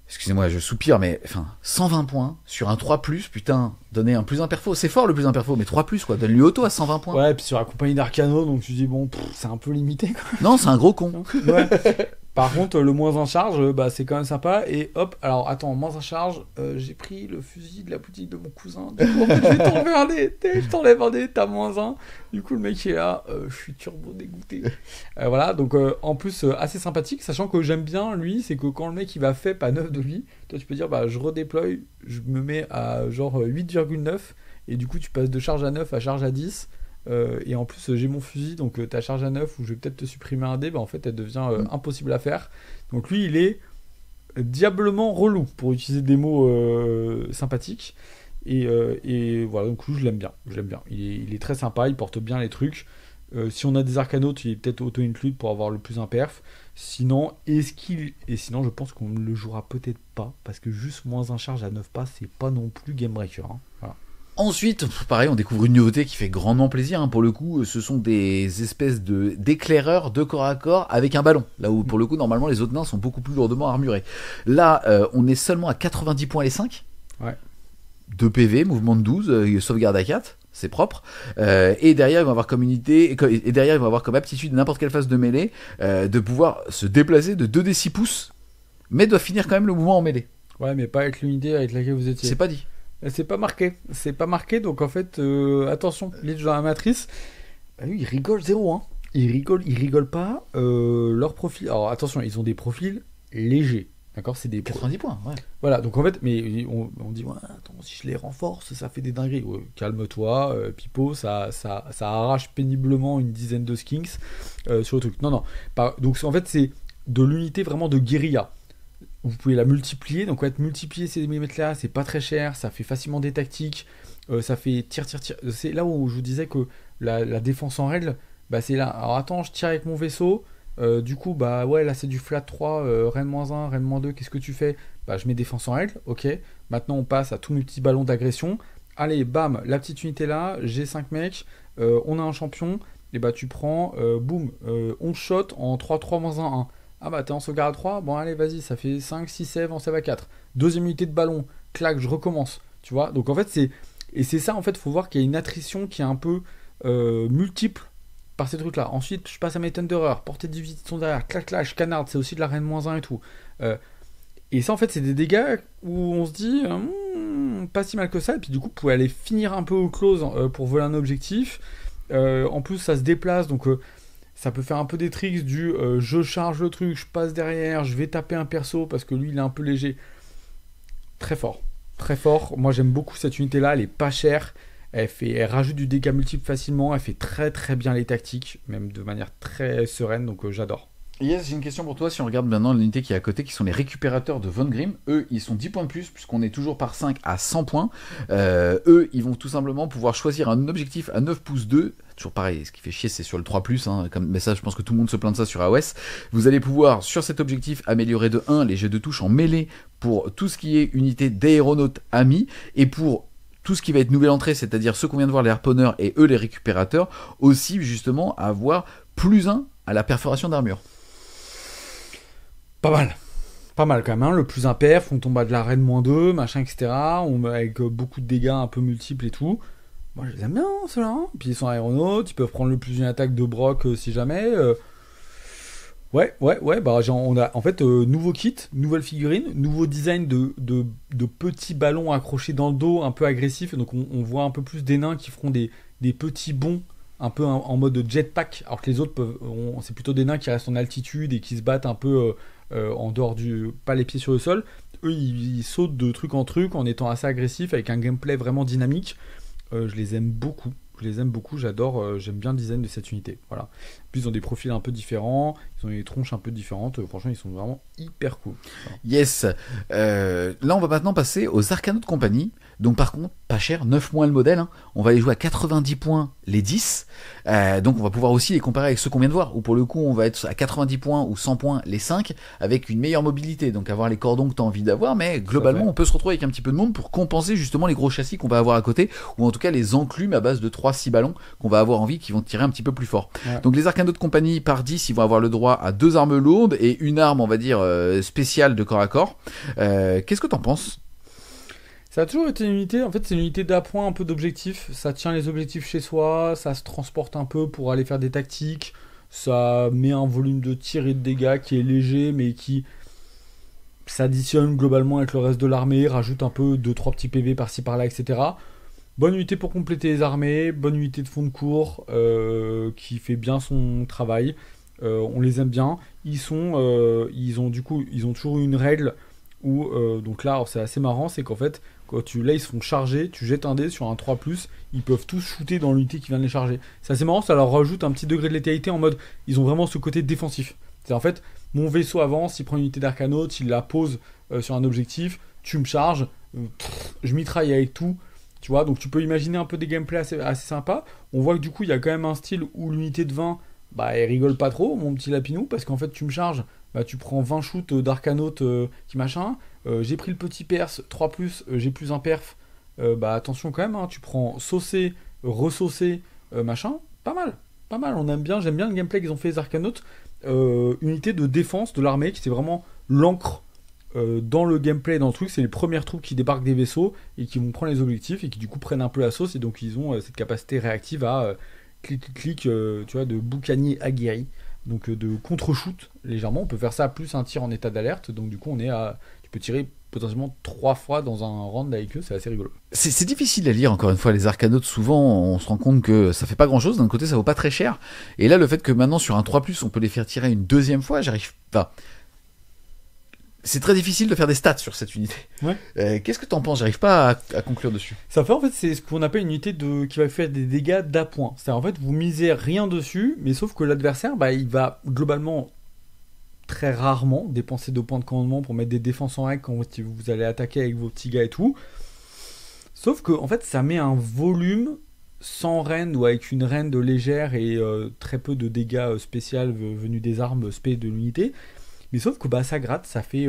Excusez-moi, je soupire, mais 120 points sur un 3+, putain, donner un +1 perfo, c'est fort le +1 perfo, mais 3+, quoi, donne-lui auto à 120 points. Ouais, et puis sur la compagnie d'Arcano, donc tu dis, bon, c'est un peu limité, quoi. Non, c'est un gros con. Ouais. Par contre, le -1 charge, c'est quand même sympa. Et hop, alors attends, -1 charge, j'ai pris le fusil de la boutique de mon cousin. Du coup, en fait, je t'enlève un dé, t'as -1. Du coup, le mec est là, je suis turbo dégoûté. Voilà, donc en plus, assez sympathique, sachant que j'aime bien lui, c'est que quand le mec il va FEP à 9 de lui, toi tu peux dire, je redéploie, je me mets à genre 8,9, et du coup, tu passes de charge à 9 à charge à 10. Et en plus j'ai mon fusil, donc ta charge à 9 où je vais peut-être te supprimer un dé, en fait elle devient impossible à faire. Donc lui il est diablement relou, pour utiliser des mots sympathiques. Et voilà, donc lui je l'aime bien. Il est très sympa, il porte bien les trucs. Si on a des arcanotes, il est peut-être auto-include pour avoir le plus imperf. Sinon, sinon je pense qu'on ne le jouera peut-être pas, parce que juste -1 charge à 9 pas, c'est pas non plus game breaker. Voilà. Ensuite, pareil, on découvre une nouveauté qui fait grandement plaisir. Hein, pour le coup, ce sont des espèces d'éclaireurs de corps à corps avec un ballon. Là où, pour le coup, normalement, les autres nains sont beaucoup plus lourdement armurés. Là, on est seulement à 90 points les 5. Ouais. 2 PV, mouvement de 12, sauvegarde à 4. C'est propre. Et derrière, ils vont avoir comme unité, et derrière, ils vont avoir comme aptitude n'importe quelle phase de mêlée, de pouvoir se déplacer de 2d6 pouces, mais doit finir quand même le mouvement en mêlée. Ouais, mais pas avec l'unité avec laquelle vous étiez. C'est pas dit. C'est pas marqué. C'est pas marqué, donc en fait, attention, Lich dans la matrice, bah oui, ils rigolent zéro, hein. Ils rigolent pas. Leur profil. Alors attention, ils ont des profils légers. D'accord, c'est des 90 points, ouais. Voilà, donc en fait, mais on dit, ouais, attends, si je les renforce, ça fait des dingueries. Ouais, calme-toi, Pipo, ça arrache péniblement une dizaine de skinks sur le truc. Non. Donc en fait, c'est de l'unité vraiment de guérilla. Vous pouvez la multiplier, donc multiplier ces millimètres-là, c'est pas très cher, ça fait facilement des tactiques, ça fait tir. C'est là où je vous disais que la défense en règle, bah c'est là. Alors attends, je tire avec mon vaisseau. Du coup, bah ouais, là c'est du flat 3, Rennes-1, Rennes-2, qu'est-ce que tu fais? Bah je mets défense en règle, ok. Maintenant on passe à tous mes petits ballons d'agression. Allez, bam, la petite unité là, j'ai 5 mecs, on a un champion, et bah tu prends, boum, 11 shots en 3-3-1-1. Ah bah t'es en sauvegarde à 3, bon allez vas-y, ça fait 5, 6 save en save à 4. Deuxième unité de ballon, clac, je recommence, tu vois. Donc en fait c'est ça, en fait, faut voir qu'il y a une attrition qui est un peu multiple par ces trucs là. Ensuite je passe à mes Thunderer, portée de division sont derrière, clac clac, je canarde, c'est aussi de la Rennes-1 et tout. Et ça en fait c'est des dégâts où on se dit pas si mal que ça, et puis du coup vous pouvez aller finir un peu au close pour voler un objectif. En plus ça se déplace, donc ça peut faire un peu des tricks du je charge le truc, je passe derrière, je vais taper un perso parce que lui il est un peu léger. Très fort. Très fort. Moi j'aime beaucoup cette unité là, elle est pas chère. Elle rajoute du dégât multiple facilement, elle fait très très bien les tactiques, même de manière très sereine, donc j'adore. Yes, j'ai une question pour toi. Si on regarde maintenant l'unité qui est à côté, qui sont les récupérateurs de Von Grimm, eux, ils sont 10 points de plus, puisqu'on est toujours par 5 à 100 points. Eux, ils vont tout simplement pouvoir choisir un objectif à 9 pouces 2. Toujours pareil, ce qui fait chier, c'est sur le 3+, hein, mais ça, je pense que tout le monde se plaint de ça sur AOS. Vous allez pouvoir, sur cet objectif, améliorer de 1 les jets de touche en mêlée pour tout ce qui est unité d'aéronautes amis, et pour tout ce qui va être nouvelle entrée, c'est-à-dire ceux qu'on vient de voir, les harponneurs, et eux, les récupérateurs, aussi, justement, avoir plus 1 à la perforation d'armure. Pas mal quand même, hein. Le plus imperf, on tombe à de la Rennes-2, machin, etc. Avec beaucoup de dégâts un peu multiples et tout. Moi je les aime bien, ceux-là. Hein. Puis ils sont aéronautes, ils peuvent prendre le plus d'une attaque de Brock si jamais. Ouais, bah on a en fait nouveau kit, nouvelle figurine, nouveau design de petits ballons accrochés dans le dos, un peu agressifs. Donc on voit un peu plus des nains qui feront des petits bonds un peu en mode jetpack, alors que les autres c'est plutôt des nains qui restent en altitude et qui se battent un peu en dehors pas les pieds sur le sol. Eux ils sautent de truc en truc en étant assez agressifs avec un gameplay vraiment dynamique. Je les aime beaucoup, j'adore, j'aime bien le design de cette unité. Voilà. Puis ils ont des profils un peu différents, ils ont des tronches un peu différentes, franchement ils sont vraiment hyper cool. Voilà. Yes. Là on va maintenant passer aux Arcanautes de compagnie. Donc par contre, pas cher, 9 mois le modèle, hein. On va les jouer à 90 points les 10. Donc on va pouvoir aussi les comparer avec ceux qu'on vient de voir, où pour le coup on va être à 90 points ou 100 points les 5, avec une meilleure mobilité, donc avoir les cordons que tu as envie d'avoir, mais globalement on peut se retrouver avec un petit peu de monde pour compenser justement les gros châssis qu'on va avoir à côté, ou en tout cas les enclumes à base de 3-6 ballons qu'on va avoir envie, qui vont tirer un petit peu plus fort. Ouais. Donc les Arcanautes de compagnie par 10, ils vont avoir le droit à 2 armes lourdes et une arme, on va dire, spéciale de corps à corps. Qu'est-ce que t'en penses ? Ça a toujours été une unité, en fait c'est une unité d'appoint, un peu d'objectifs, ça tient les objectifs chez soi, ça se transporte un peu pour aller faire des tactiques, ça met un volume de tir et de dégâts qui est léger mais qui s'additionne globalement avec le reste de l'armée, rajoute un peu 2-3 petits PV par-ci par-là, etc. Bonne unité pour compléter les armées, bonne unité de fond de cours qui fait bien son travail, on les aime bien, ils ont toujours une règle où, donc là alors c'est assez marrant, c'est qu'en fait là ils se font charger, tu jettes un dé sur un 3+, ils peuvent tous shooter dans l'unité qui vient de les charger. C'est assez marrant, ça leur rajoute un petit degré de létalité en mode, ils ont vraiment ce côté défensif. C'est en fait, mon vaisseau avance, il prend une unité d'arcanaute, il la pose sur un objectif, tu me charges, je mitraille avec tout, tu vois, donc tu peux imaginer un peu des gameplays assez sympas. On voit que du coup il y a quand même un style où l'unité de 20, bah elle rigole pas trop, mon petit lapinou, parce qu'en fait tu me charges, bah tu prends 20 shoots d'arcanaute qui machin, j'ai pris le petit perse 3+, j'ai plus un perf, bah attention quand même, hein, tu prends saucer, ressaucer, machin, pas mal. Pas mal, j'aime bien le gameplay qu'ils ont fait les Arcanautes. Unité de défense de l'armée qui était vraiment l'ancre dans le gameplay, dans le truc. C'est les premières troupes qui débarquent des vaisseaux et qui vont prendre les objectifs et qui du coup prennent un peu la sauce. Et donc ils ont cette capacité réactive à clic, tu vois, de boucanier aguerri. Donc de contre-shoot légèrement. On peut faire ça plus un tir en état d'alerte. Donc du coup tu peux tirer potentiellement 3 fois dans un round avec eux, c'est assez rigolo. C'est difficile à lire, encore une fois, les Arcanautes, souvent on se rend compte que ça fait pas grand chose, d'un côté ça vaut pas très cher, et là le fait que maintenant sur un 3+, on peut les faire tirer une deuxième fois, j'arrive pas. C'est très difficile de faire des stats sur cette unité. Ouais. Qu'est-ce que t'en penses? J'arrive pas à conclure dessus. Ça fait en fait, c'est ce qu'on appelle une unité qui va faire des dégâts d'appoint. C'est-à-dire en fait, vous misez rien dessus, mais sauf que l'adversaire, bah, il va globalement très rarement dépenser 2 points de commandement pour mettre des défenses en règle quand vous allez attaquer avec vos petits gars et tout. Sauf que en fait, ça met un volume sans reine ou avec une reine de légère et très peu de dégâts spéciaux venus des armes spé de l'unité. Mais sauf que bah, ça gratte, ça fait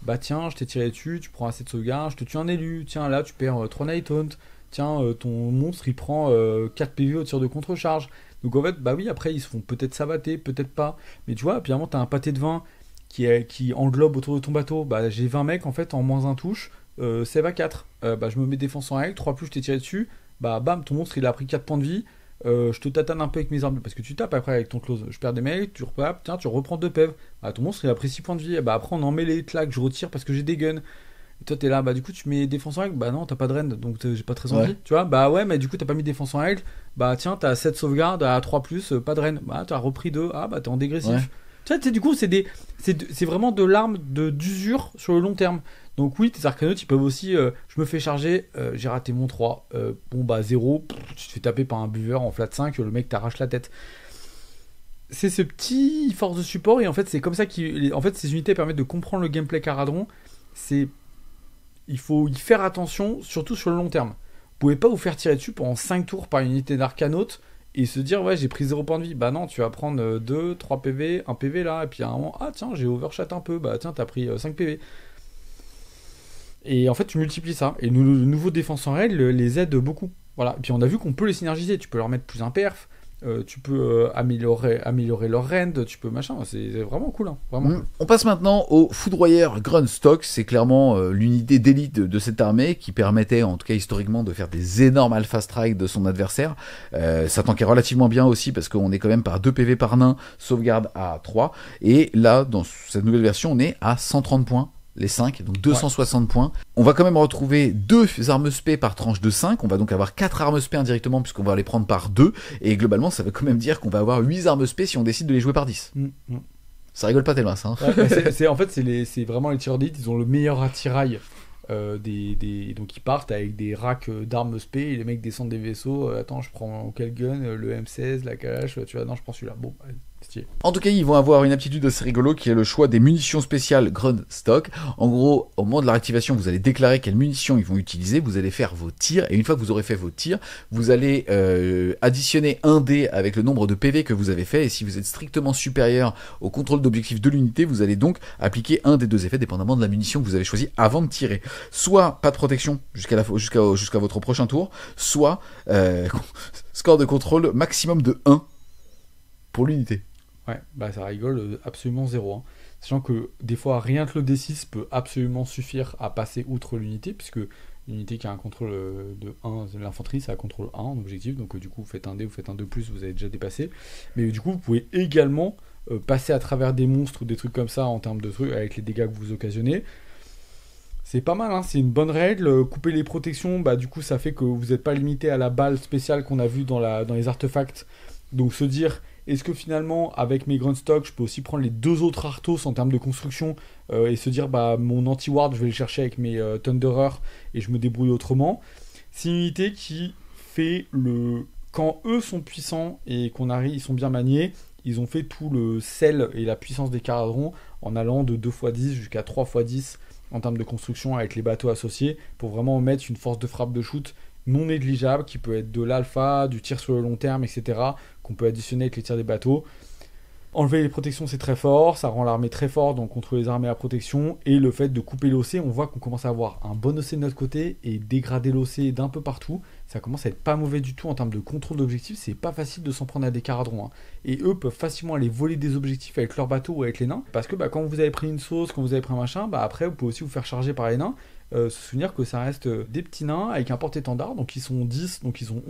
bah tiens, je t'ai tiré dessus, tu prends assez de sauvegarde, je te tue un élu, tiens là tu perds 3 Night Hunt, tiens ton monstre il prend 4 PV au tir de contre-charge. Donc en fait, bah oui, après ils se font peut-être sabater, peut-être pas. Mais tu vois, puis à un moment t'as un pâté de 20 qui englobe autour de ton bateau. Bah j'ai 20 mecs en fait en moins un touche, save à 4. Bah je me mets défense en règle, 3+, je t'ai tiré dessus. Bah bam, ton monstre il a pris 4 points de vie. Je te tatane un peu avec mes armes parce que tu tapes après avec ton close. Je perds des mecs, tu repapes, tiens, tu reprends 2 PEV. Bah, ton monstre il a pris 6 points de vie. Bah, après on en met les claques, je retire parce que j'ai des guns. Et toi t'es là, bah du coup tu mets défense en règle. Bah non, t'as pas de rend donc j'ai pas très envie. Ouais. Tu vois, bah ouais, mais du coup t'as pas mis défense en règle. Bah tiens, t'as 7 sauvegardes à 3+, pas de rend. Bah t'as repris 2. Ah bah t'es en dégressif. Ouais. Tu vois, du coup c'est vraiment de l'arme d'usure sur le long terme. Donc oui, tes arcanautes, ils peuvent aussi... je me fais charger, j'ai raté mon 3. Bon bah 0, tu te fais taper par un buveur en flat 5, le mec t'arrache la tête. C'est ce petit force de support, et en fait c'est comme ça en fait ces unités permettent de comprendre le gameplay Caradron. Il faut y faire attention, surtout sur le long terme. Vous pouvez pas vous faire tirer dessus pendant 5 tours par une unité d'arcanaute et se dire ouais j'ai pris 0 point de vie. Bah non, tu vas prendre 2, 3 PV, 1 PV là, et puis à un moment, ah tiens j'ai overshot un peu, bah tiens t'as pris 5 PV. Et en fait, tu multiplies ça. Et le nouveau défense en règle les aide beaucoup. Voilà. Et puis on a vu qu'on peut les synergiser. Tu peux leur mettre plus un perf. Tu peux améliorer leur rend. Tu peux machin. C'est vraiment cool. Hein. Vraiment cool. On passe maintenant au foudroyeur Grunstock. C'est clairement l'unité d'élite de cette armée qui permettait, en tout cas historiquement, de faire des énormes alpha strikes de son adversaire. Ça tankait relativement bien aussi parce qu'on est quand même par 2 PV par nain, sauvegarde à 3. Et là, dans cette nouvelle version, on est à 130 points. Les 5, donc 260 points. On va quand même retrouver 2 armes spé par tranche de 5. On va donc avoir 4 armes spé indirectement puisqu'on va les prendre par 2. Et globalement, ça veut quand même dire qu'on va avoir 8 armes spé si on décide de les jouer par 10. Ça rigole pas tellement, ça. Hein. Ouais, en fait, c'est vraiment les tireurs d'élite. Ils ont le meilleur attirail. Donc ils partent avec des racks d'armes spé et les mecs descendent des vaisseaux. Attends, je prends quel gun? Le M16, la Kalash, tu vois, non, je prends celui-là. Bon, stylé. En tout cas, ils vont avoir une aptitude assez rigolo qui est le choix des munitions spéciales Grunstock. En gros, au moment de la réactivation, vous allez déclarer quelles munitions ils vont utiliser, vous allez faire vos tirs, et une fois que vous aurez fait vos tirs, vous allez additionner un dé avec le nombre de PV que vous avez fait, et si vous êtes strictement supérieur au contrôle d'objectif de l'unité, vous allez donc appliquer un des 2 effets, dépendamment de la munition que vous avez choisie avant de tirer. Soit pas de protection jusqu'à votre prochain tour, soit score de contrôle maximum de 1 pour l'unité. Ouais, bah ça rigole absolument 0. Hein. Sachant que des fois, rien que le D6 peut absolument suffire à passer outre l'unité, puisque l'unité qui a un contrôle de 1, l'infanterie, ça a un contrôle 1 en objectif, donc du coup, vous faites un dé, vous faites un 2+, vous avez déjà dépassé. Mais du coup, vous pouvez également passer à travers des monstres ou des trucs comme ça en termes de trucs, avec les dégâts que vous occasionnez. C'est pas mal, hein, c'est une bonne règle. Couper les protections, bah du coup ça fait que vous n'êtes pas limité à la balle spéciale qu'on a vue dans les artefacts. Donc se dire, est-ce que finalement avec mes Grunstock, je peux aussi prendre les 2 autres Arthos en termes de construction et se dire, bah mon anti-ward, je vais le chercher avec mes Thunderers et je me débrouille autrement. C'est une unité qui fait quand eux sont puissants et ils sont bien maniés, ils ont fait tout le sel et la puissance des Caradrons en allant de 2x10 jusqu'à 3x10 en termes de construction avec les bateaux associés pour vraiment mettre une force de frappe de shoot non négligeable qui peut être de l'alpha, du tir sur le long terme, etc. qu'on peut additionner avec les tirs des bateaux. Enlever les protections, c'est très fort, ça rend l'armée très forte donc contre les armées à protection, et le fait de couper l'OC, on voit qu'on commence à avoir un bon OC de notre côté et dégrader l'OC d'un peu partout, ça commence à être pas mauvais du tout en termes de contrôle d'objectifs, c'est pas facile de s'en prendre à des caradrons, hein. Et eux peuvent facilement aller voler des objectifs avec leur bateau ou avec les nains, parce que quand vous avez pris une sauce, quand vous avez pris un machin, après vous pouvez aussi vous faire charger par les nains, se souvenir que ça reste des petits nains avec un porte-étendard, donc ils sont 10, donc ils sont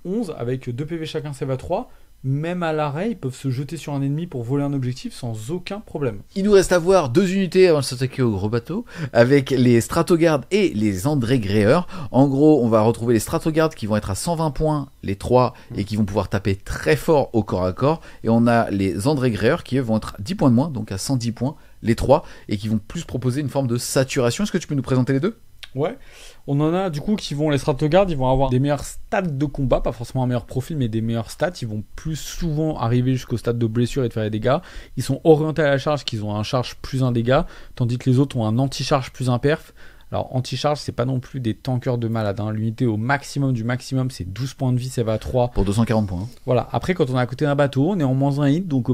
11 avec 2 PV chacun, save à 3. Même à l'arrêt, ils peuvent se jeter sur un ennemi pour voler un objectif sans aucun problème. Il nous reste à voir 2 unités avant de s'attaquer au gros bateau, avec les Stratoguards et les André Gréeur. En gros, on va retrouver les Stratoguards qui vont être à 120 points, les 3, et qui vont pouvoir taper très fort au corps à corps. Et on a les André Gréeur qui eux vont être 10 points de moins, donc à 110 points, les 3, et qui vont plus proposer une forme de saturation. Est-ce que tu peux nous présenter les deux ? Ouais, on en a du coup qui vont, les Stratoguards, ils vont avoir des meilleurs stats de combat, pas forcément un meilleur profil, mais des meilleurs stats. Ils vont plus souvent arriver jusqu'au stade de blessure et de faire des dégâts. Ils sont orientés à la charge, qu'ils ont un charge plus un dégât, tandis que les autres ont un anti-charge plus un perf. Alors anti-charge, c'est pas non plus des tankers de malade, hein. L'unité au maximum du maximum, c'est 12 points de vie, ça va à 3. Pour 240 points. Hein. Voilà, après quand on est à côté d'un bateau, on est en moins 1 hit, donc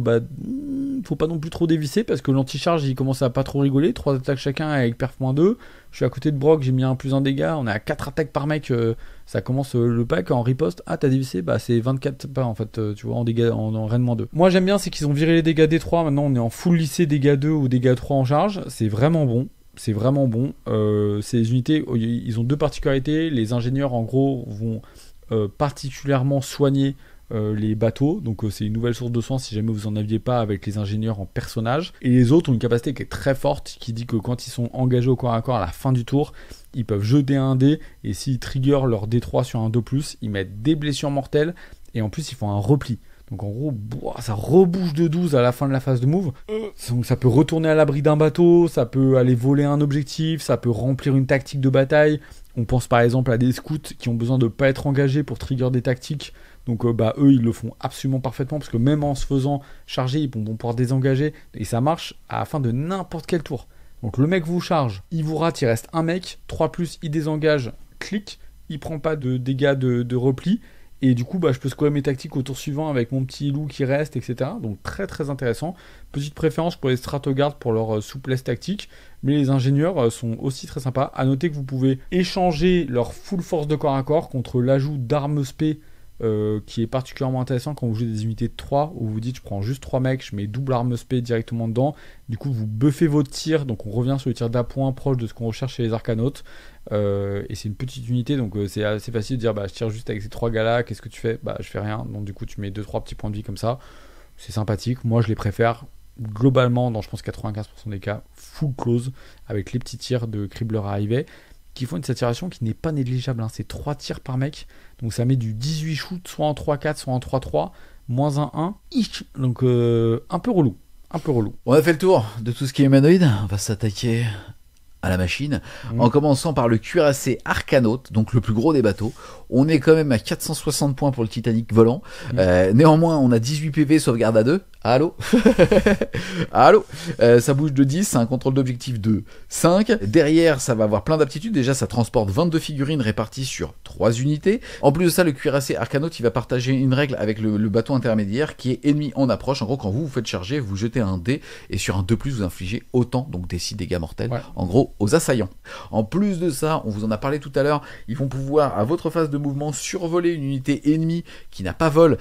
faut pas non plus trop dévisser, parce que l'anti-charge, il commence à pas trop rigoler. 3 attaques chacun avec perf moins 2. Je suis à côté de Brock, j'ai mis un plus un dégât, on est à 4 attaques par mec, ça commence le pack en riposte. Ah, t'as dévissé, c'est 24 pas en fait, tu vois, en dégâts, en reine moins 2. Moi j'aime bien, c'est qu'ils ont viré les dégâts D3, maintenant on est en full lycée dégâts 2 ou dégâts 3 en charge, c'est vraiment bon. C'est vraiment bon. Ces unités, ils ont 2 particularités. Les ingénieurs, en gros, vont particulièrement soigner les bateaux. Donc, c'est une nouvelle source de soins si jamais vous en aviez pas avec les ingénieurs en personnage. Et les autres ont une capacité qui est très forte, qui dit que quand ils sont engagés au corps à corps à la fin du tour, ils peuvent jeter un dé. Et s'ils triggerent leur D3 sur un 2+, ils mettent des blessures mortelles. Et en plus, ils font un repli. Donc en gros, ça rebouche de 12 à la fin de la phase de move. Donc ça peut retourner à l'abri d'un bateau, ça peut aller voler un objectif, ça peut remplir une tactique de bataille. On pense par exemple à des scouts qui ont besoin de pas être engagés pour trigger des tactiques. Donc eux, ils le font absolument parfaitement, parce que même en se faisant charger, ils vont pouvoir désengager. Et ça marche à la fin de n'importe quel tour. Donc le mec vous charge, il vous rate, il reste un mec, 3+, il désengage, clic, il prend pas de dégâts de repli. Et du coup, je peux scorer mes tactiques au tour suivant avec mon petit loup qui reste, etc. Donc très très intéressant. Petite préférence pour les Stratoguards pour leur souplesse tactique. Mais les ingénieurs sont aussi très sympas. À noter que vous pouvez échanger leur full force de corps à corps contre l'ajout d'armes spé, qui est particulièrement intéressant quand vous jouez des unités de 3, où vous dites je prends juste 3 mecs, je mets double arme spé directement dedans. Du coup, vous buffez votre tir. Donc on revient sur le tir d'appoint proche de ce qu'on recherche chez les arcanautes. Et c'est une petite unité, donc c'est assez facile de dire je tire juste avec ces 3 gars là, qu'est-ce que tu fais ? Je fais rien. Donc du coup tu mets 2-3 petits points de vie comme ça, c'est sympathique. Moi je les préfère globalement dans je pense 95% des cas full close, avec les petits tirs de Cribbler arrivés qui font une saturation qui n'est pas négligeable, hein. C'est 3 tirs par mec, donc ça met du 18 shoot, soit en 3-4, soit en 3-3, moins 1-1, donc un peu relou. On a fait le tour de tout ce qui est humanoïde, on va s'attaquer à la machine, en commençant par le cuirassé Arcanaute, donc le plus gros des bateaux. On est quand même à 460 points pour le Titanic volant. Néanmoins, on a 18 PV, sauvegarde à 2. Allô. Ça bouge de 10, c'est un contrôle d'objectif de 5. Derrière, ça va avoir plein d'aptitudes. Déjà, ça transporte 22 figurines réparties sur 3 unités. En plus de ça, le cuirassé Arcanaute, il va partager une règle avec le bateau intermédiaire qui est ennemi en approche. En gros, quand vous faites charger, vous jetez un dé et sur un 2+, vous infligez autant, donc des 6 dégâts mortels, en gros, aux assaillants. En plus de ça, on vous en a parlé tout à l'heure, ils vont pouvoir, à votre phase de mouvement, survoler une unité ennemie qui n'a pas vol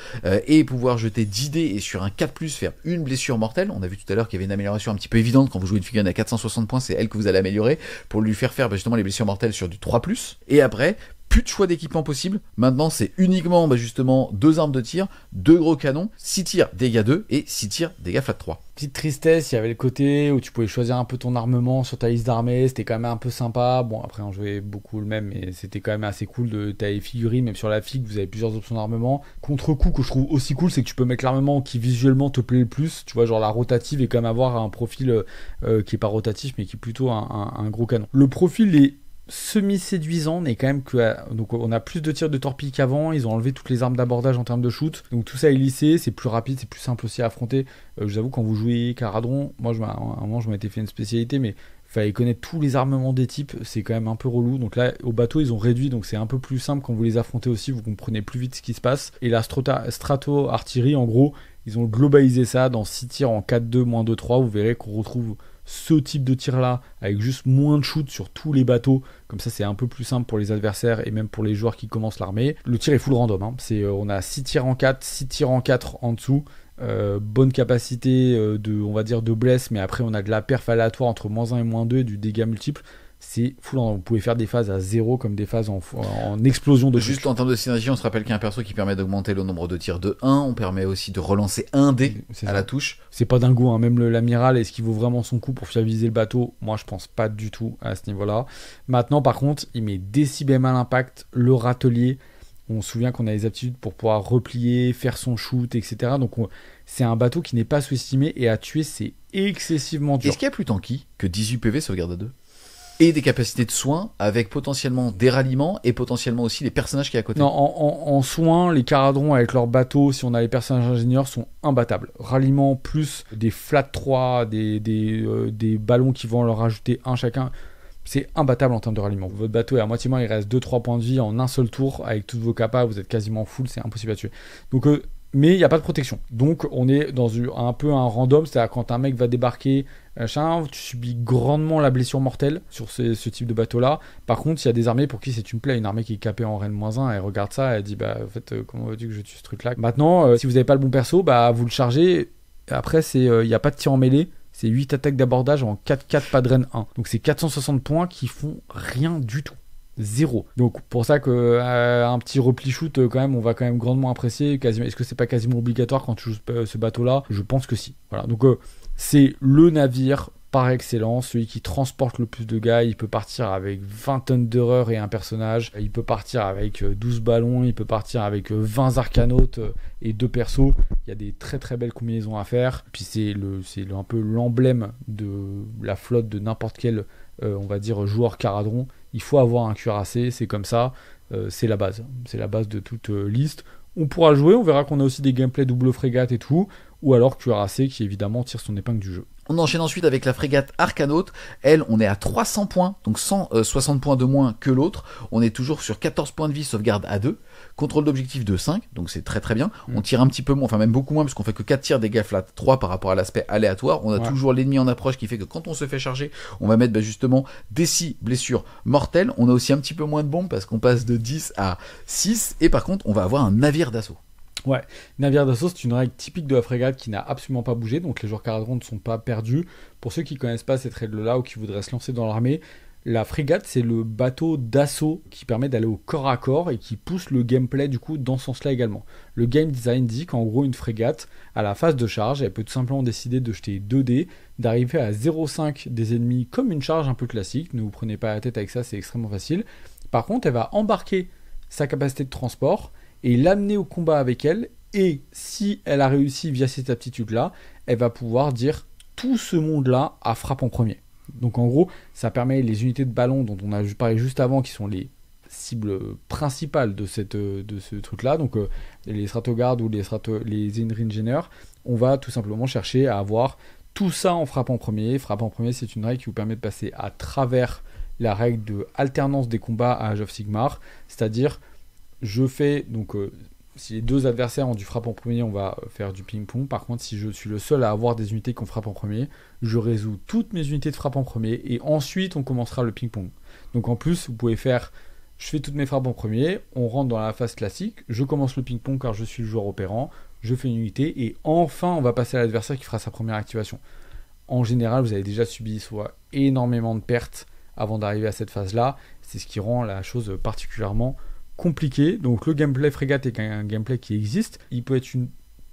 et pouvoir jeter 10 dés et sur un 4+, faire une blessure mortelle. On a vu tout à l'heure qu'il y avait une amélioration un petit peu évidente quand vous jouez une figurine à 460 points, c'est elle que vous allez améliorer pour lui faire justement les blessures mortelles sur du 3+. Et après, plus de choix d'équipement possible. Maintenant, c'est uniquement justement 2 armes de tir, 2 gros canons, 6 tirs dégâts 2 et 6 tirs dégâts flat 3. Petite tristesse, il y avait le côté où tu pouvais choisir un peu ton armement sur ta liste d'armées, c'était quand même un peu sympa. Bon, après on jouait beaucoup le même, mais c'était quand même assez cool de tailler figurines, même sur la figue, vous avez plusieurs options d'armement. Contre-coup que je trouve aussi cool, c'est que tu peux mettre l'armement qui visuellement te plaît le plus, tu vois, genre la rotative et quand même avoir un profil qui est pas rotatif, mais qui est plutôt un gros canon. Le profil est semi-séduisant, mais quand même donc on a plus de tirs de torpilles qu'avant, ils ont enlevé toutes les armes d'abordage en termes de shoot, donc tout ça est lissé, c'est plus rapide, c'est plus simple aussi à affronter. Je vous avoue, quand vous jouez Caradron, moi à un moment je m'étais fait une spécialité, mais fallait connaître tous les armements des types, c'est quand même un peu relou. Donc là, au bateau, ils ont réduit, donc c'est un peu plus simple quand vous les affrontez aussi, vous comprenez plus vite ce qui se passe. Et la strato artillerie, en gros, ils ont globalisé ça dans 6 tirs en 4-2, moins 2-3. Vous verrez qu'on retrouve ce type de tir-là avec juste moins de shoot sur tous les bateaux. Comme ça, c'est un peu plus simple pour les adversaires et même pour les joueurs qui commencent l'armée. Le tir est full random. Hein. On a 6 tirs en 4, 6 tirs en 4 en dessous. Bonne capacité on va dire de bless, mais après on a de la perf aléatoire entre -1 et -2 et du dégât multiple. C'est full random. Vous pouvez faire des phases à 0 comme des phases en explosion de juste en termes de synergie, on se rappelle qu'il y a un perso qui permet d'augmenter le nombre de tirs de 1. On permet aussi de relancer un dé à la touche. C'est pas dingo, hein. Même l'amiral, est-ce qu'il vaut vraiment son coup pour fiabiliser le bateau? Moi je pense pas du tout à ce niveau là. Maintenant par contre il met décibels à l'impact, le râtelier. On se souvient qu'on a les aptitudes pour pouvoir replier, faire son shoot, etc. Donc c'est un bateau qui n'est pas sous-estimé et à tuer c'est excessivement dur. Est-ce qu'il y a plus tanky que 18 PV sauvegarde à 2 et des capacités de soins avec potentiellement des ralliements et potentiellement aussi les personnages qui est à côté? Non, en soins, les caradrons avec leur bateau, si on a les personnages ingénieurs, sont imbattables. Ralliements plus des flat 3, des ballons qui vont leur rajouter un chacun. C'est imbattable en termes de ralliement. Votre bateau est à moitié mort, il reste 2-3 points de vie en un seul tour. Avec toutes vos capas, vous êtes quasiment full, c'est impossible à tuer. Donc, mais il n'y a pas de protection. Donc on est dans un peu un random, c'est-à-dire quand un mec va débarquer, tu subis grandement la blessure mortelle sur ce type de bateau-là. Par contre, il y a des armées pour qui c'est une plaie. Une armée qui est capée en Rennes-1, elle regarde ça, elle dit en fait, comment veux-tu que je tue ce truc-là? Maintenant, si vous n'avez pas le bon perso, vous le chargez. Après, il n'y a pas de tir en mêlée. C'est 8 attaques d'abordage en 4-4 pas de Rennes 1. Donc c'est 460 points qui font rien du tout. 0. Donc pour ça que un petit repli shoot quand même, on va quand même grandement apprécier. Est-ce que c'est pas quasiment obligatoire quand tu joues ce bateau-là? Je pense que si. Voilà. Donc c'est le navire par excellence, celui qui transporte le plus de gars. Il peut partir avec 20 tonnes d'horreur et un personnage. Il peut partir avec 12 ballons. Il peut partir avec 20 arcanautes et 2 persos. Il y a des très très belles combinaisons à faire. Puis c'est un peu l'emblème de la flotte de n'importe quel on va dire joueur caradron. Il faut avoir un cuirassé, c'est comme ça, c'est la base. C'est la base de toute liste. On pourra jouer, on verra qu'on a aussi des gameplays double frégate et tout, ou alors cuirassé qui évidemment tire son épingle du jeu. On enchaîne ensuite avec la frégate Arcanaute. Elle, on est à 300 points, donc 160 points de moins que l'autre. On est toujours sur 14 points de vie, sauvegarde à 2. Contrôle d'objectif de 5, donc c'est très très bien. On tire un petit peu moins, enfin même beaucoup moins, parce qu'on fait que 4 tirs dégâts flat 3 par rapport à l'aspect aléatoire. On a toujours l'ennemi en approche qui fait que quand on se fait charger, on va mettre justement des 6 blessures mortelles. On a aussi un petit peu moins de bombes, parce qu'on passe de 10 à 6. Et par contre, on va avoir un navire d'assaut. Ouais, navire d'assaut, c'est une règle typique de la frégate qui n'a absolument pas bougé, donc les joueurs caradrons ne sont pas perdus. Pour ceux qui ne connaissent pas cette règle-là ou qui voudraient se lancer dans l'armée, la frégate, c'est le bateau d'assaut qui permet d'aller au corps à corps et qui pousse le gameplay du coup dans ce sens-là également. Le game design dit qu'en gros, une frégate, à la phase de charge, elle peut tout simplement décider de jeter 2 dés, d'arriver à 0,5 des ennemis comme une charge un peu classique. Ne vous prenez pas la tête avec ça, c'est extrêmement facile. Par contre, elle va embarquer sa capacité de transport et l'amener au combat avec elle, et si elle a réussi via cette aptitude-là, elle va pouvoir dire tout ce monde-là à frappe en premier. Donc en gros, ça permet les unités de ballon dont on a parlé juste avant, qui sont les cibles principales de ce truc-là, donc les stratogardes ou les engineers, on va tout simplement chercher à avoir tout ça en frappe en premier. Frappe en premier, c'est une règle qui vous permet de passer à travers la règle de alternance des combats à Age of Sigmar, c'est-à-dire je fais, donc si les deux adversaires ont du frappe en premier, on va faire du ping-pong. Par contre, si je suis le seul à avoir des unités qu'on frappe en premier, je résous toutes mes unités de frappe en premier et ensuite on commencera le ping-pong. Donc en plus, vous pouvez faire, je fais toutes mes frappes en premier, on rentre dans la phase classique, je commence le ping-pong car je suis le joueur opérant, je fais une unité et enfin on va passer à l'adversaire qui fera sa première activation. En général, vous avez déjà subi soit énormément de pertes avant d'arriver à cette phase-là. C'est ce qui rend la chose particulièrement compliqué. Donc le gameplay frégate est un gameplay qui existe. Il peut être une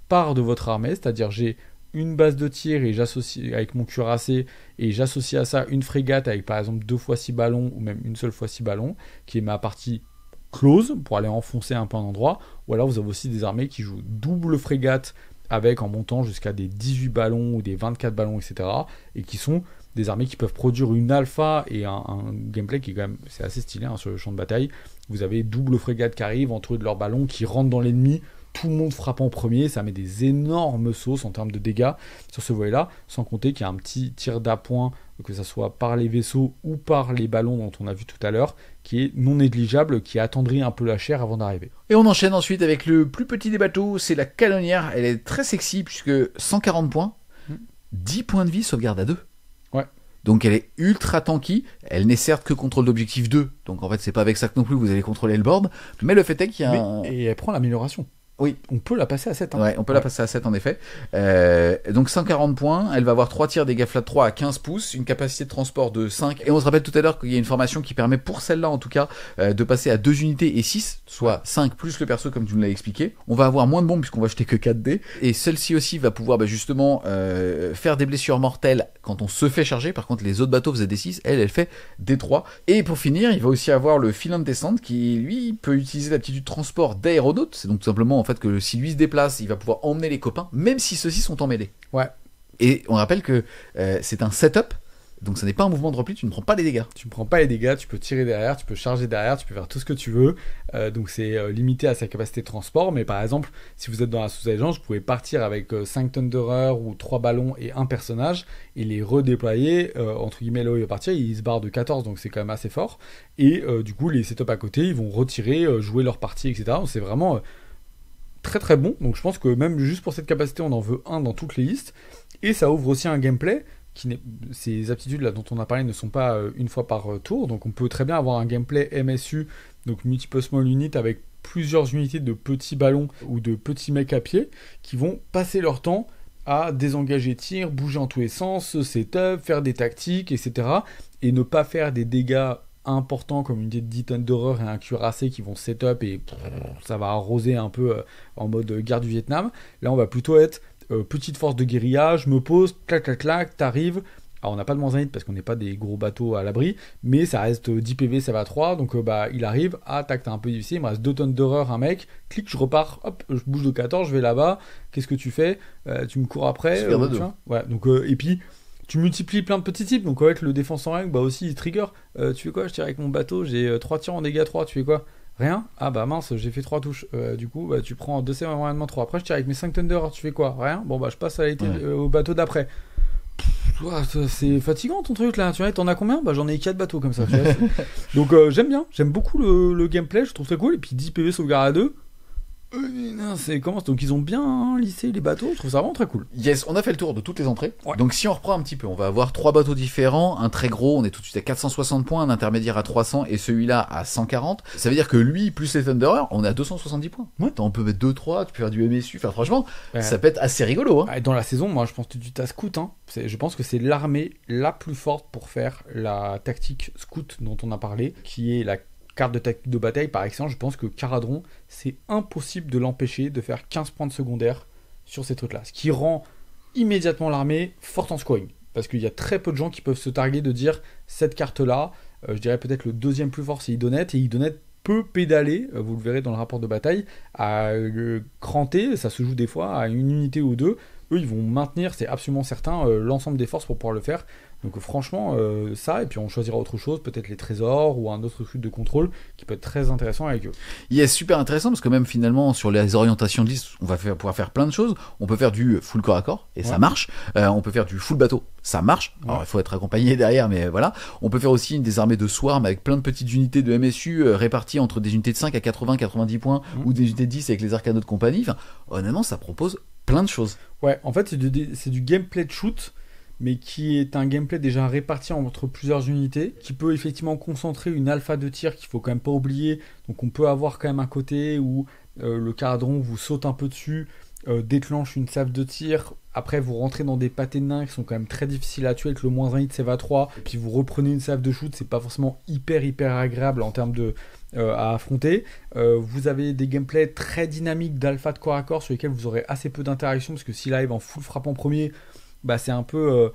part de votre armée, c'est-à-dire j'ai une base de tir et j'associe avec mon cuirassé et j'associe à ça une frégate avec par exemple 2 fois 6 ballons ou même une seule fois 6 ballons qui est ma partie close pour aller enfoncer un peu un endroit. Ou alors vous avez aussi des armées qui jouent double frégate avec en montant jusqu'à des 18 ballons ou des 24 ballons, etc. et qui sont des armées qui peuvent produire une alpha et un gameplay qui est quand même, c'est assez stylé sur le champ de bataille. Vous avez double frégate qui arrive, entre eux de leurs ballons, qui rentrent dans l'ennemi, tout le monde frappe en premier, ça met des énormes sauces en termes de dégâts sur ce volet-là, sans compter qu'il y a un petit tir d'appoint que ce soit par les vaisseaux ou par les ballons dont on a vu tout à l'heure, qui est non négligeable, qui attendrit un peu la chair avant d'arriver. Et on enchaîne ensuite avec le plus petit des bateaux, c'est la canonnière. Elle est très sexy puisque 140 points, 10 points de vie, sauvegarde à 2. Ouais. Donc elle est ultra tanky, elle n'est certes que contrôle d'objectif 2, donc en fait c'est pas avec ça que non plus vous allez contrôler le board, mais le fait est qu'il y a Et elle prend l'amélioration. Oui. On peut la passer à 7. Ouais, on peut la passer à 7 en effet. Donc 140 points, elle va avoir 3 tirs dégâts flat 3 à 15 pouces, une capacité de transport de 5. Et on se rappelle tout à l'heure qu'il y a une formation qui permet pour celle-là en tout cas de passer à 2 unités et 6, soit 5 plus le perso comme tu nous l'as expliqué. On va avoir moins de bombes puisqu'on va jeter que 4 dés. Et celle-ci aussi va pouvoir justement faire des blessures mortelles quand on se fait charger. Par contre les autres bateaux faisaient des 6, elle fait des 3. Et pour finir, il va aussi avoir le filin de descente qui lui peut utiliser l'aptitude transport d'aéronaute. C'est donc tout simplement en fait que si lui se déplace, il va pouvoir emmener les copains, même si ceux-ci sont en mêlée. Ouais. Et on rappelle que c'est un setup, donc ce n'est pas un mouvement de repli, tu ne prends pas les dégâts. Tu ne prends pas les dégâts, tu peux tirer derrière, tu peux charger derrière, tu peux faire tout ce que tu veux. Donc c'est limité à sa capacité de transport, mais par exemple, si vous êtes dans la sous-allégeance, vous pouvez partir avec 5 Thunderers ou 3 ballons et un personnage, et les redéployer, entre guillemets, là où il va partir, il se barre de 14, donc c'est quand même assez fort. Et du coup, les setups à côté, ils vont retirer, jouer leur partie, etc. Donc c'est vraiment... très très bon, donc je pense que même juste pour cette capacité on en veut un dans toutes les listes, et ça ouvre aussi un gameplay ces aptitudes là dont on a parlé ne sont pas une fois par tour, donc on peut très bien avoir un gameplay MSU, donc Multiple Small Unit, avec plusieurs unités de petits ballons ou de petits mecs à pied qui vont passer leur temps à désengager tir, bouger en tous les sens, setup, faire des tactiques, etc. et ne pas faire des dégâts importants comme une unité de 10 Thunderer et un cuirassé qui vont setup et ça va arroser un peu en mode guerre du Vietnam. Là on va plutôt être petite force de guérilla, je me pose, clac clac clac, t'arrives. Alors on n'a pas de moins 1 hit parce qu'on n'est pas des gros bateaux à l'abri, mais ça reste 10 PV, ça va à 3, donc il arrive, tac, t'es un peu difficile, il me reste 2 Thunderer, un mec, clic, je repars, hop, je bouge de 14, je vais là-bas, qu'est-ce que tu fais, tu me cours après, ouais, donc, et puis tu multiplies plein de petits types, donc avec le défense en règle, aussi il trigger, tu fais quoi, je tire avec mon bateau, j'ai 3 tirs en dégâts 3, tu fais quoi? Rien? Ah bah mince, j'ai fait 3 touches. Du coup, tu prends 2 CM moyennement 3. Après, je tire avec mes 5 Thunder, tu fais quoi? Rien? Bon, je passe à au bateau d'après. C'est fatigant ton truc là. Tu vois, t'en as combien? J'en ai 4 bateaux comme ça. Tu vois, donc j'aime bien. J'aime beaucoup le gameplay, je trouve ça cool. Et puis 10 PV sauvegarde à 2. C'est comment? Donc ils ont bien lissé les bateaux, je trouve ça vraiment très cool. Yes, on a fait le tour de toutes les entrées. Ouais. Donc si on reprend un petit peu, on va avoir 3 bateaux différents, un très gros, on est tout de suite à 460 points, un intermédiaire à 300 et celui-là à 140. Ça veut dire que lui plus les Thunderers, on est à 270 points. Ouais. On peut mettre 2-3, tu peux faire du MSU, franchement, ça peut être assez rigolo. Dans la saison, moi je pense que tu t'as scout. Je pense que c'est l'armée la plus forte pour faire la tactique scout dont on a parlé, qui est la carte de tactique de bataille par excellence. Je pense que Caradron, c'est impossible de l'empêcher de faire 15 points de secondaire sur ces trucs-là. Ce qui rend immédiatement l'armée forte en scoring. Parce qu'il y a très peu de gens qui peuvent se targuer de dire cette carte-là, je dirais peut-être le deuxième plus fort c'est Idonet, et Idonet peut pédaler, vous le verrez dans le rapport de bataille, à cranter, ça se joue des fois à une unité ou deux. Eux, ils vont maintenir, c'est absolument certain, l'ensemble des forces pour pouvoir le faire. Donc franchement, ça, et puis on choisira autre chose, peut-être les trésors ou un autre truc de contrôle qui peut être très intéressant avec eux. Yes, super intéressant parce que même finalement sur les orientations de liste, on va pouvoir faire plein de choses. On peut faire du full corps à corps et ça marche. On peut faire du full bateau, ça marche. Alors il faut être accompagné derrière, mais voilà. On peut faire aussi des armées de swarm avec plein de petites unités de MSU réparties entre des unités de 5 à 80-90 points ou des unités de 10 avec les arcanos de compagnie. Enfin, honnêtement, ça propose plein de choses. Ouais, en fait, c'est du gameplay de shoot, mais qui est un gameplay déjà réparti entre plusieurs unités, qui peut effectivement concentrer une alpha de tir qu'il faut quand même pas oublier. Donc on peut avoir quand même un côté où le Caradron vous saute un peu dessus, déclenche une salve de tir, après vous rentrez dans des pâtés de nains qui sont quand même très difficiles à tuer avec le moins 1 hit save à 3, et puis vous reprenez une salve de shoot, c'est pas forcément hyper agréable en termes de à affronter. Vous avez des gameplays très dynamiques d'alpha de corps à corps sur lesquels vous aurez assez peu d'interaction, parce que s'il arrive en full frappe en premier, c'est un peu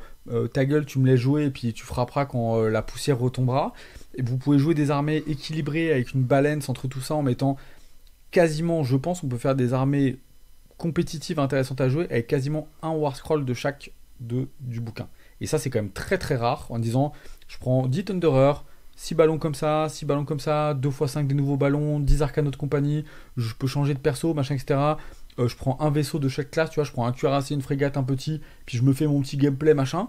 ta gueule, tu me laisses jouer et puis tu frapperas quand la poussière retombera. Et vous pouvez jouer des armées équilibrées avec une balance entre tout ça en mettant quasiment, je pense, on peut faire des armées compétitives intéressantes à jouer avec quasiment un war scroll de chaque du bouquin. Et ça c'est quand même très rare, en disant je prends 10 Thunderers, 6 ballons comme ça, 2 x 5 des nouveaux ballons, 10 arcanos de compagnie, je peux changer de perso, machin, etc. Je prends un vaisseau de chaque classe, tu vois, je prends un cuirassé, une frégate, un petit, puis je me fais mon petit gameplay, machin.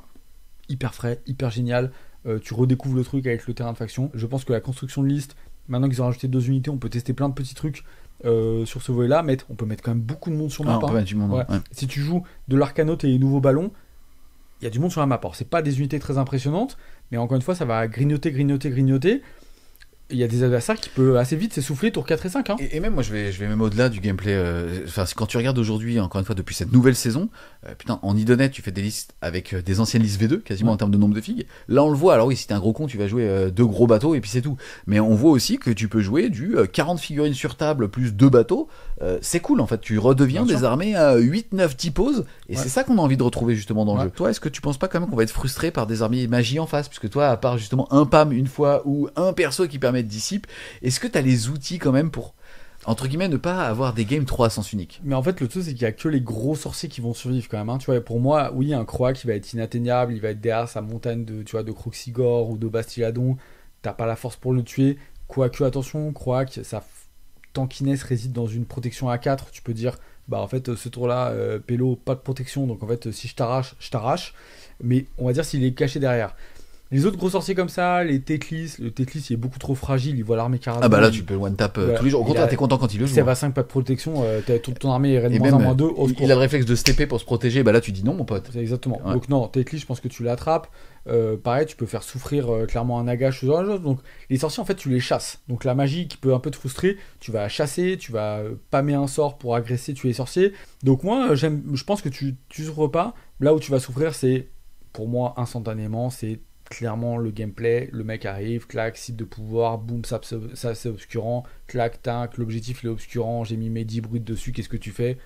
hyper frais, hyper génial. Tu redécouvres le truc avec le terrain de faction. Je pense que la construction de liste, maintenant qu'ils ont rajouté 2 unités, on peut tester plein de petits trucs sur ce volet-là. On peut mettre quand même beaucoup de monde sur map. On peut mettre du monde. Ouais. Ouais. Si tu joues de l'Arcanote et les nouveaux ballons, il y a du monde sur la map. Alors, c'est pas des unités très impressionnantes, mais encore une fois, ça va grignoter. Il y a des adversaires qui peuvent assez vite s'essouffler tour 4 et 5. Hein. Et même, moi, je vais même au-delà du gameplay. Enfin, quand tu regardes aujourd'hui, encore une fois, depuis cette nouvelle saison, putain, en Idonet, tu fais des listes avec des anciennes listes V2, quasiment en termes de nombre de figues. Là, on le voit. Alors oui, si t'es un gros con, tu vas jouer 2 gros bateaux et puis c'est tout. Mais on voit aussi que tu peux jouer du 40 figurines sur table plus 2 bateaux. C'est cool, en fait. Tu redeviens des armées à 8, 9, 10 poses. Et c'est ça qu'on a envie de retrouver justement dans le jeu. Toi, est-ce que tu penses pas quand même qu'on va être frustré par des armées magie en face? Puisque toi, à part justement un PAM une fois ou un perso qui permet de dissipe, est-ce que tu as les outils quand même pour, entre guillemets, ne pas avoir des games trop à sens unique? Mais en fait, le truc, c'est qu'il y a que les gros sorciers qui vont survivre quand même. Hein. Tu vois, pour moi, oui, un Croak qui va être inatteignable, il va être derrière sa montagne de Croxigore ou de Bastiladon. T'as pas la force pour le tuer. Quoique, attention, Croak, sa tankiness réside dans une protection à 4. Tu peux dire, bah en fait, ce tour-là, Pélo, pas de protection. Donc en fait, si je t'arrache. Mais on va dire s'il est caché derrière. Les autres gros sorciers comme ça, le Tetlis il est beaucoup trop fragile, il voit l'armée Caradon. Ah bah là tu peux le one tap tous les jours. Au contraire, t'es content quand il le joue. Si elle va 5 pas de protection, t'as toute ton armée est -1, -2. Il a le réflexe de stepper pour se protéger, bah là tu dis non mon pote. C'est exactement. Ouais. Donc non, Tetlis je pense que tu l'attrapes. Pareil, tu peux faire souffrir clairement un Nagash ce genre de choses. Donc les sorciers en fait tu les chasses. Donc la magie qui peut un peu te frustrer, tu vas chasser, tu vas pâmer un sort pour agresser, tuer les sorciers. Donc moi je pense que tu souffres pas. Là où tu vas souffrir c'est, pour moi instantanément, c'est clairement le gameplay, le mec arrive, clac, site de pouvoir, boum, ça c'est obscurant, clac, tac, l'objectif il est obscurant, j'ai mis mes 10 brutes dessus, qu'est-ce que tu fais?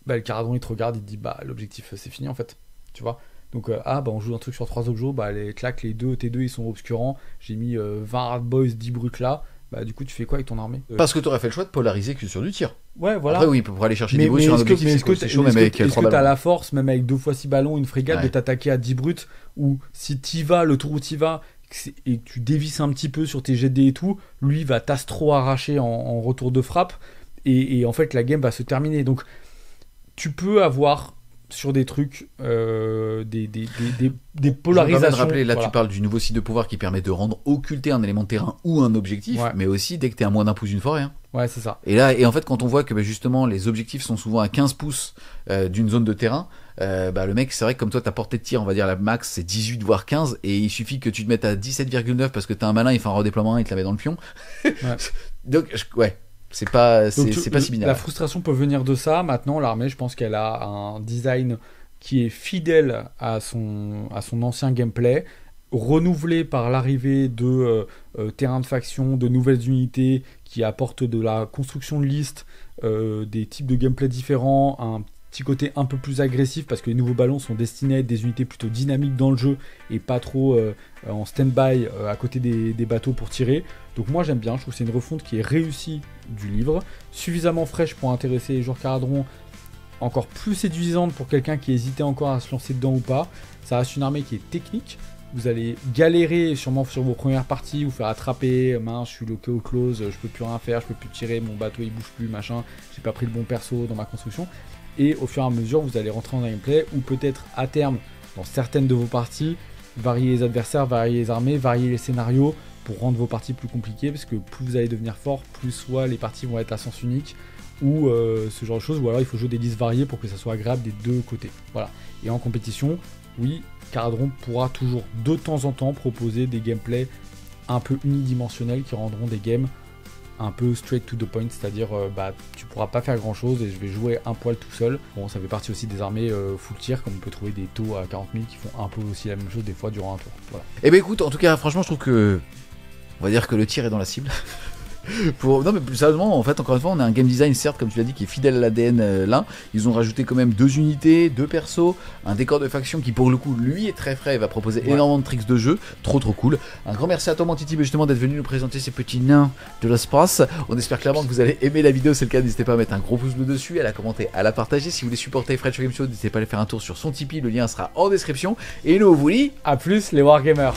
Le Caradon il te regarde, il te dit bah l'objectif c'est fini en fait, tu vois. Donc on joue un truc sur 3 objets, bah les 2 T2 ils sont obscurants, j'ai mis 20 hard boys, 10 brutes là. Bah du coup tu fais quoi avec ton armée? Parce que t'aurais fait le choix de polariser que sur du tir. Ouais voilà. Après oui, pour aller chercher des bruits sur un objectif, c'est chaud même avec 3 ballons. Est-ce que t'as la force, même avec 2 x 6 ballons, une frégate, de t'attaquer à 10 brutes, ou si t'y vas, le tour où t'y vas, et que tu dévisses un petit peu sur tes jets de dés et tout, lui va t'astro arracher en retour de frappe, et en fait la game va se terminer. Donc tu peux avoir sur des trucs des polarisations. Je rappeler, là tu parles du nouveau site de pouvoir qui permet de rendre occulter un élément de terrain ou un objectif, mais aussi dès que t'es à moins d'un pouce d'une forêt. Hein. Ouais, c'est ça. Et en fait, quand on voit que justement les objectifs sont souvent à 15 pouces d'une zone de terrain, le mec, c'est vrai que comme toi, ta portée de tir, on va dire la max, c'est 18 voire 15, et il suffit que tu te mettes à 17,9 parce que t'as un malin, il fait un redéploiement 1 et te la met dans le pion. Donc, c'est pas si binaire. La frustration peut venir de ça. Maintenant, l'armée, je pense qu'elle a un design qui est fidèle à son ancien gameplay, renouvelé par l'arrivée de terrains de faction, de nouvelles unités qui apportent de la construction de liste, des types de gameplay différents, un petit côté un peu plus agressif parce que les nouveaux ballons sont destinés à être des unités plutôt dynamiques dans le jeu et pas trop en stand-by à côté des bateaux pour tirer. Donc moi j'aime bien, je trouve que c'est une refonte qui est réussie du livre, suffisamment fraîche pour intéresser les joueurs Caradron, encore plus séduisante pour quelqu'un qui hésitait encore à se lancer dedans ou pas. Ça reste une armée qui est technique. Vous allez galérer sûrement sur vos premières parties, vous faire attraper, mince, je suis loqué au close, je peux plus rien faire, je peux plus tirer, mon bateau il bouge plus, machin, j'ai pas pris le bon perso dans ma construction. Et au fur et à mesure, vous allez rentrer en gameplay, ou peut-être à terme, dans certaines de vos parties, varier les adversaires, varier les armées, varier les scénarios, pour rendre vos parties plus compliquées, parce que plus vous allez devenir fort, plus soit les parties vont être à sens unique, ou ce genre de choses, ou alors il faut jouer des listes variées pour que ça soit agréable des deux côtés. Voilà. Et en compétition, oui, Caradron pourra toujours de temps en temps proposer des gameplays un peu unidimensionnels qui rendront des games un peu straight to the point, c'est-à-dire tu pourras pas faire grand chose et je vais jouer un poil tout seul. Bon, ça fait partie aussi des armées full tir, comme on peut trouver des taux à 40 000 qui font un peu aussi la même chose des fois durant un tour. Voilà. Et ben écoute, en tout cas, franchement, je trouve que on va dire que le tir est dans la cible. Non mais plus sérieusement, en fait, encore une fois, on a un game design, certes, comme tu l'as dit, qui est fidèle à l'ADN là. Ils ont rajouté quand même 2 unités, 2 persos, un décor de faction qui pour le coup lui est très frais et va proposer énormément de tricks de jeu, trop cool. Un grand merci à toi Mantiti justement d'être venu nous présenter ces petits nains de l'espace. On espère clairement que vous allez aimer la vidéo, c'est le cas, n'hésitez pas à mettre un gros pouce bleu dessus, à la commenter, à la partager. Si vous voulez supporter Fred Show Game Show, n'hésitez pas à aller faire un tour sur son Tipeee, le lien sera en description. Et nous on vous dit à plus les Wargamers.